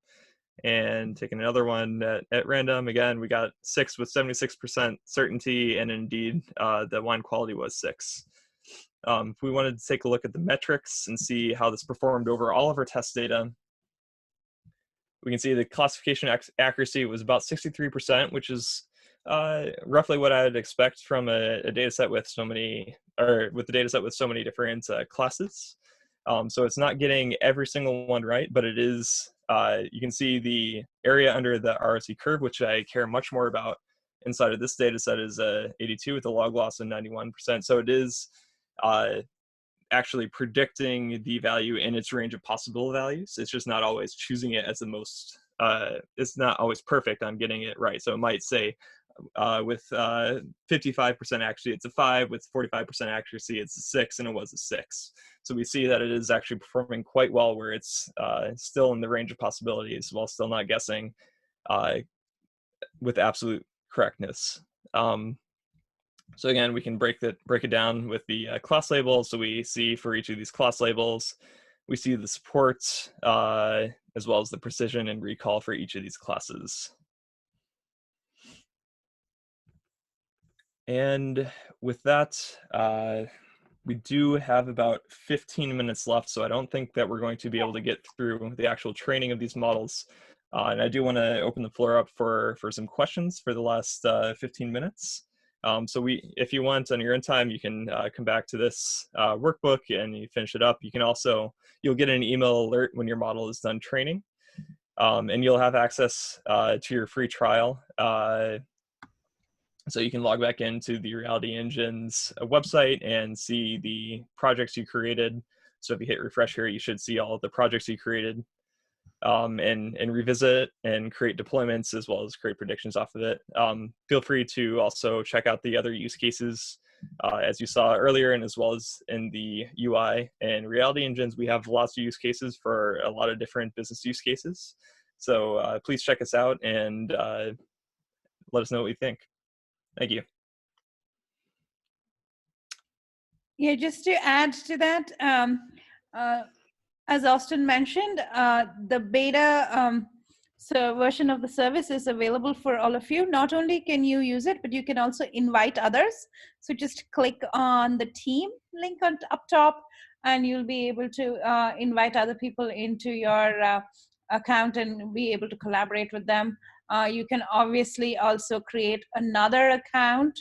And taking another one at random, again, we got 6 with 76% certainty, and indeed the wine quality was 6. If we wanted to take a look at the metrics and see how this performed over all of our test data, we can see the classification accuracy was about 63%, which is roughly what I would expect from a data set with so many, or with the data set with so many different classes. So it's not getting every single one right, but it is, you can see the area under the ROC curve, which I care much more about inside of this data set, is 82 with a log loss of 91%. So it is actually predicting the value in its range of possible values. It's just not always choosing it as the most, it's not always perfect on getting it right. So it might say with 55% accuracy, it's a 5, with 45% accuracy, it's a 6, and it was a 6. So we see that it is actually performing quite well where it's still in the range of possibilities while still not guessing with absolute correctness. So again, we can break it down with the class labels. So we see for each of these class labels, we see the supports as well as the precision and recall for each of these classes. And with that, we do have about 15 minutes left, so I don't think that we're going to be able to get through the actual training of these models. And I do want to open the floor up for some questions for the last 15 minutes. So if you want on your own time, you can come back to this workbook and you finish it up. You can also, you'll get an email alert when your model is done training, and you'll have access to your free trial. So you can log back into the Reality Engine's website and see the projects you created. So if you hit refresh here, you should see all of the projects you created, and revisit and create deployments as well as create predictions off of it. Feel free to also check out the other use cases as you saw earlier, and as well as in the UI and Reality Engines, we have lots of use cases for a lot of different business use cases. So please check us out and let us know what you think. Thank you. Yeah, just to add to that, as Austin mentioned, the beta version of the service is available for all of you. Not only can you use it, but you can also invite others. So just click on the team link up top, and you'll be able to invite other people into your account and be able to collaborate with them. You can obviously also create another account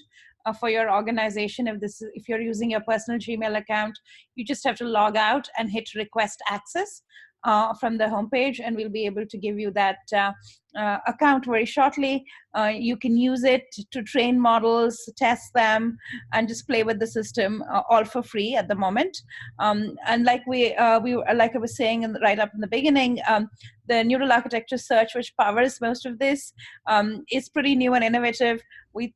for your organization. If you're using your personal Gmail account, you just have to log out and hit request access from the homepage, and we'll be able to give you that account very shortly. You can use it to train models, test them, and just play with the system, all for free at the moment. And like like I was saying right up in the beginning, the neural architecture search, which powers most of this, is pretty new and innovative. We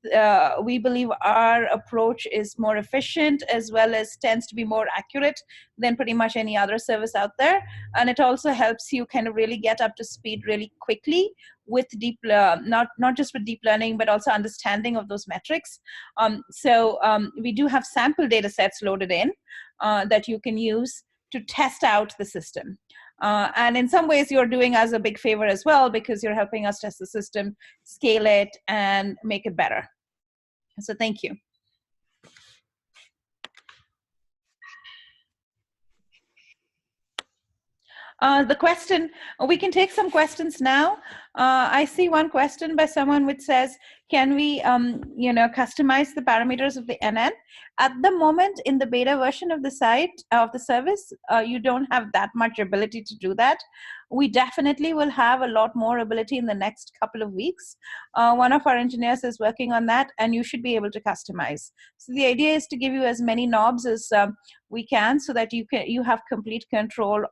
believe our approach is more efficient, as well as tends to be more accurate than pretty much any other service out there. And it also helps you kind of really get up to speed really quickly with not just with deep learning, but also understanding of those metrics. So we do have sample data sets loaded in that you can use to test out the system. And in some ways, you're doing us a big favor as well, because you're helping us test the system, scale it, and make it better. So thank you. The question, we can take some questions now. I see one question by someone which says, can we customize the parameters of the NN? At the moment, in the beta version of the site, of the service, you don't have that much ability to do that. We definitely will have a lot more ability in the next couple of weeks. One of our engineers is working on that, and you should be able to customize. So the idea is to give you as many knobs as we can, so that you have complete control of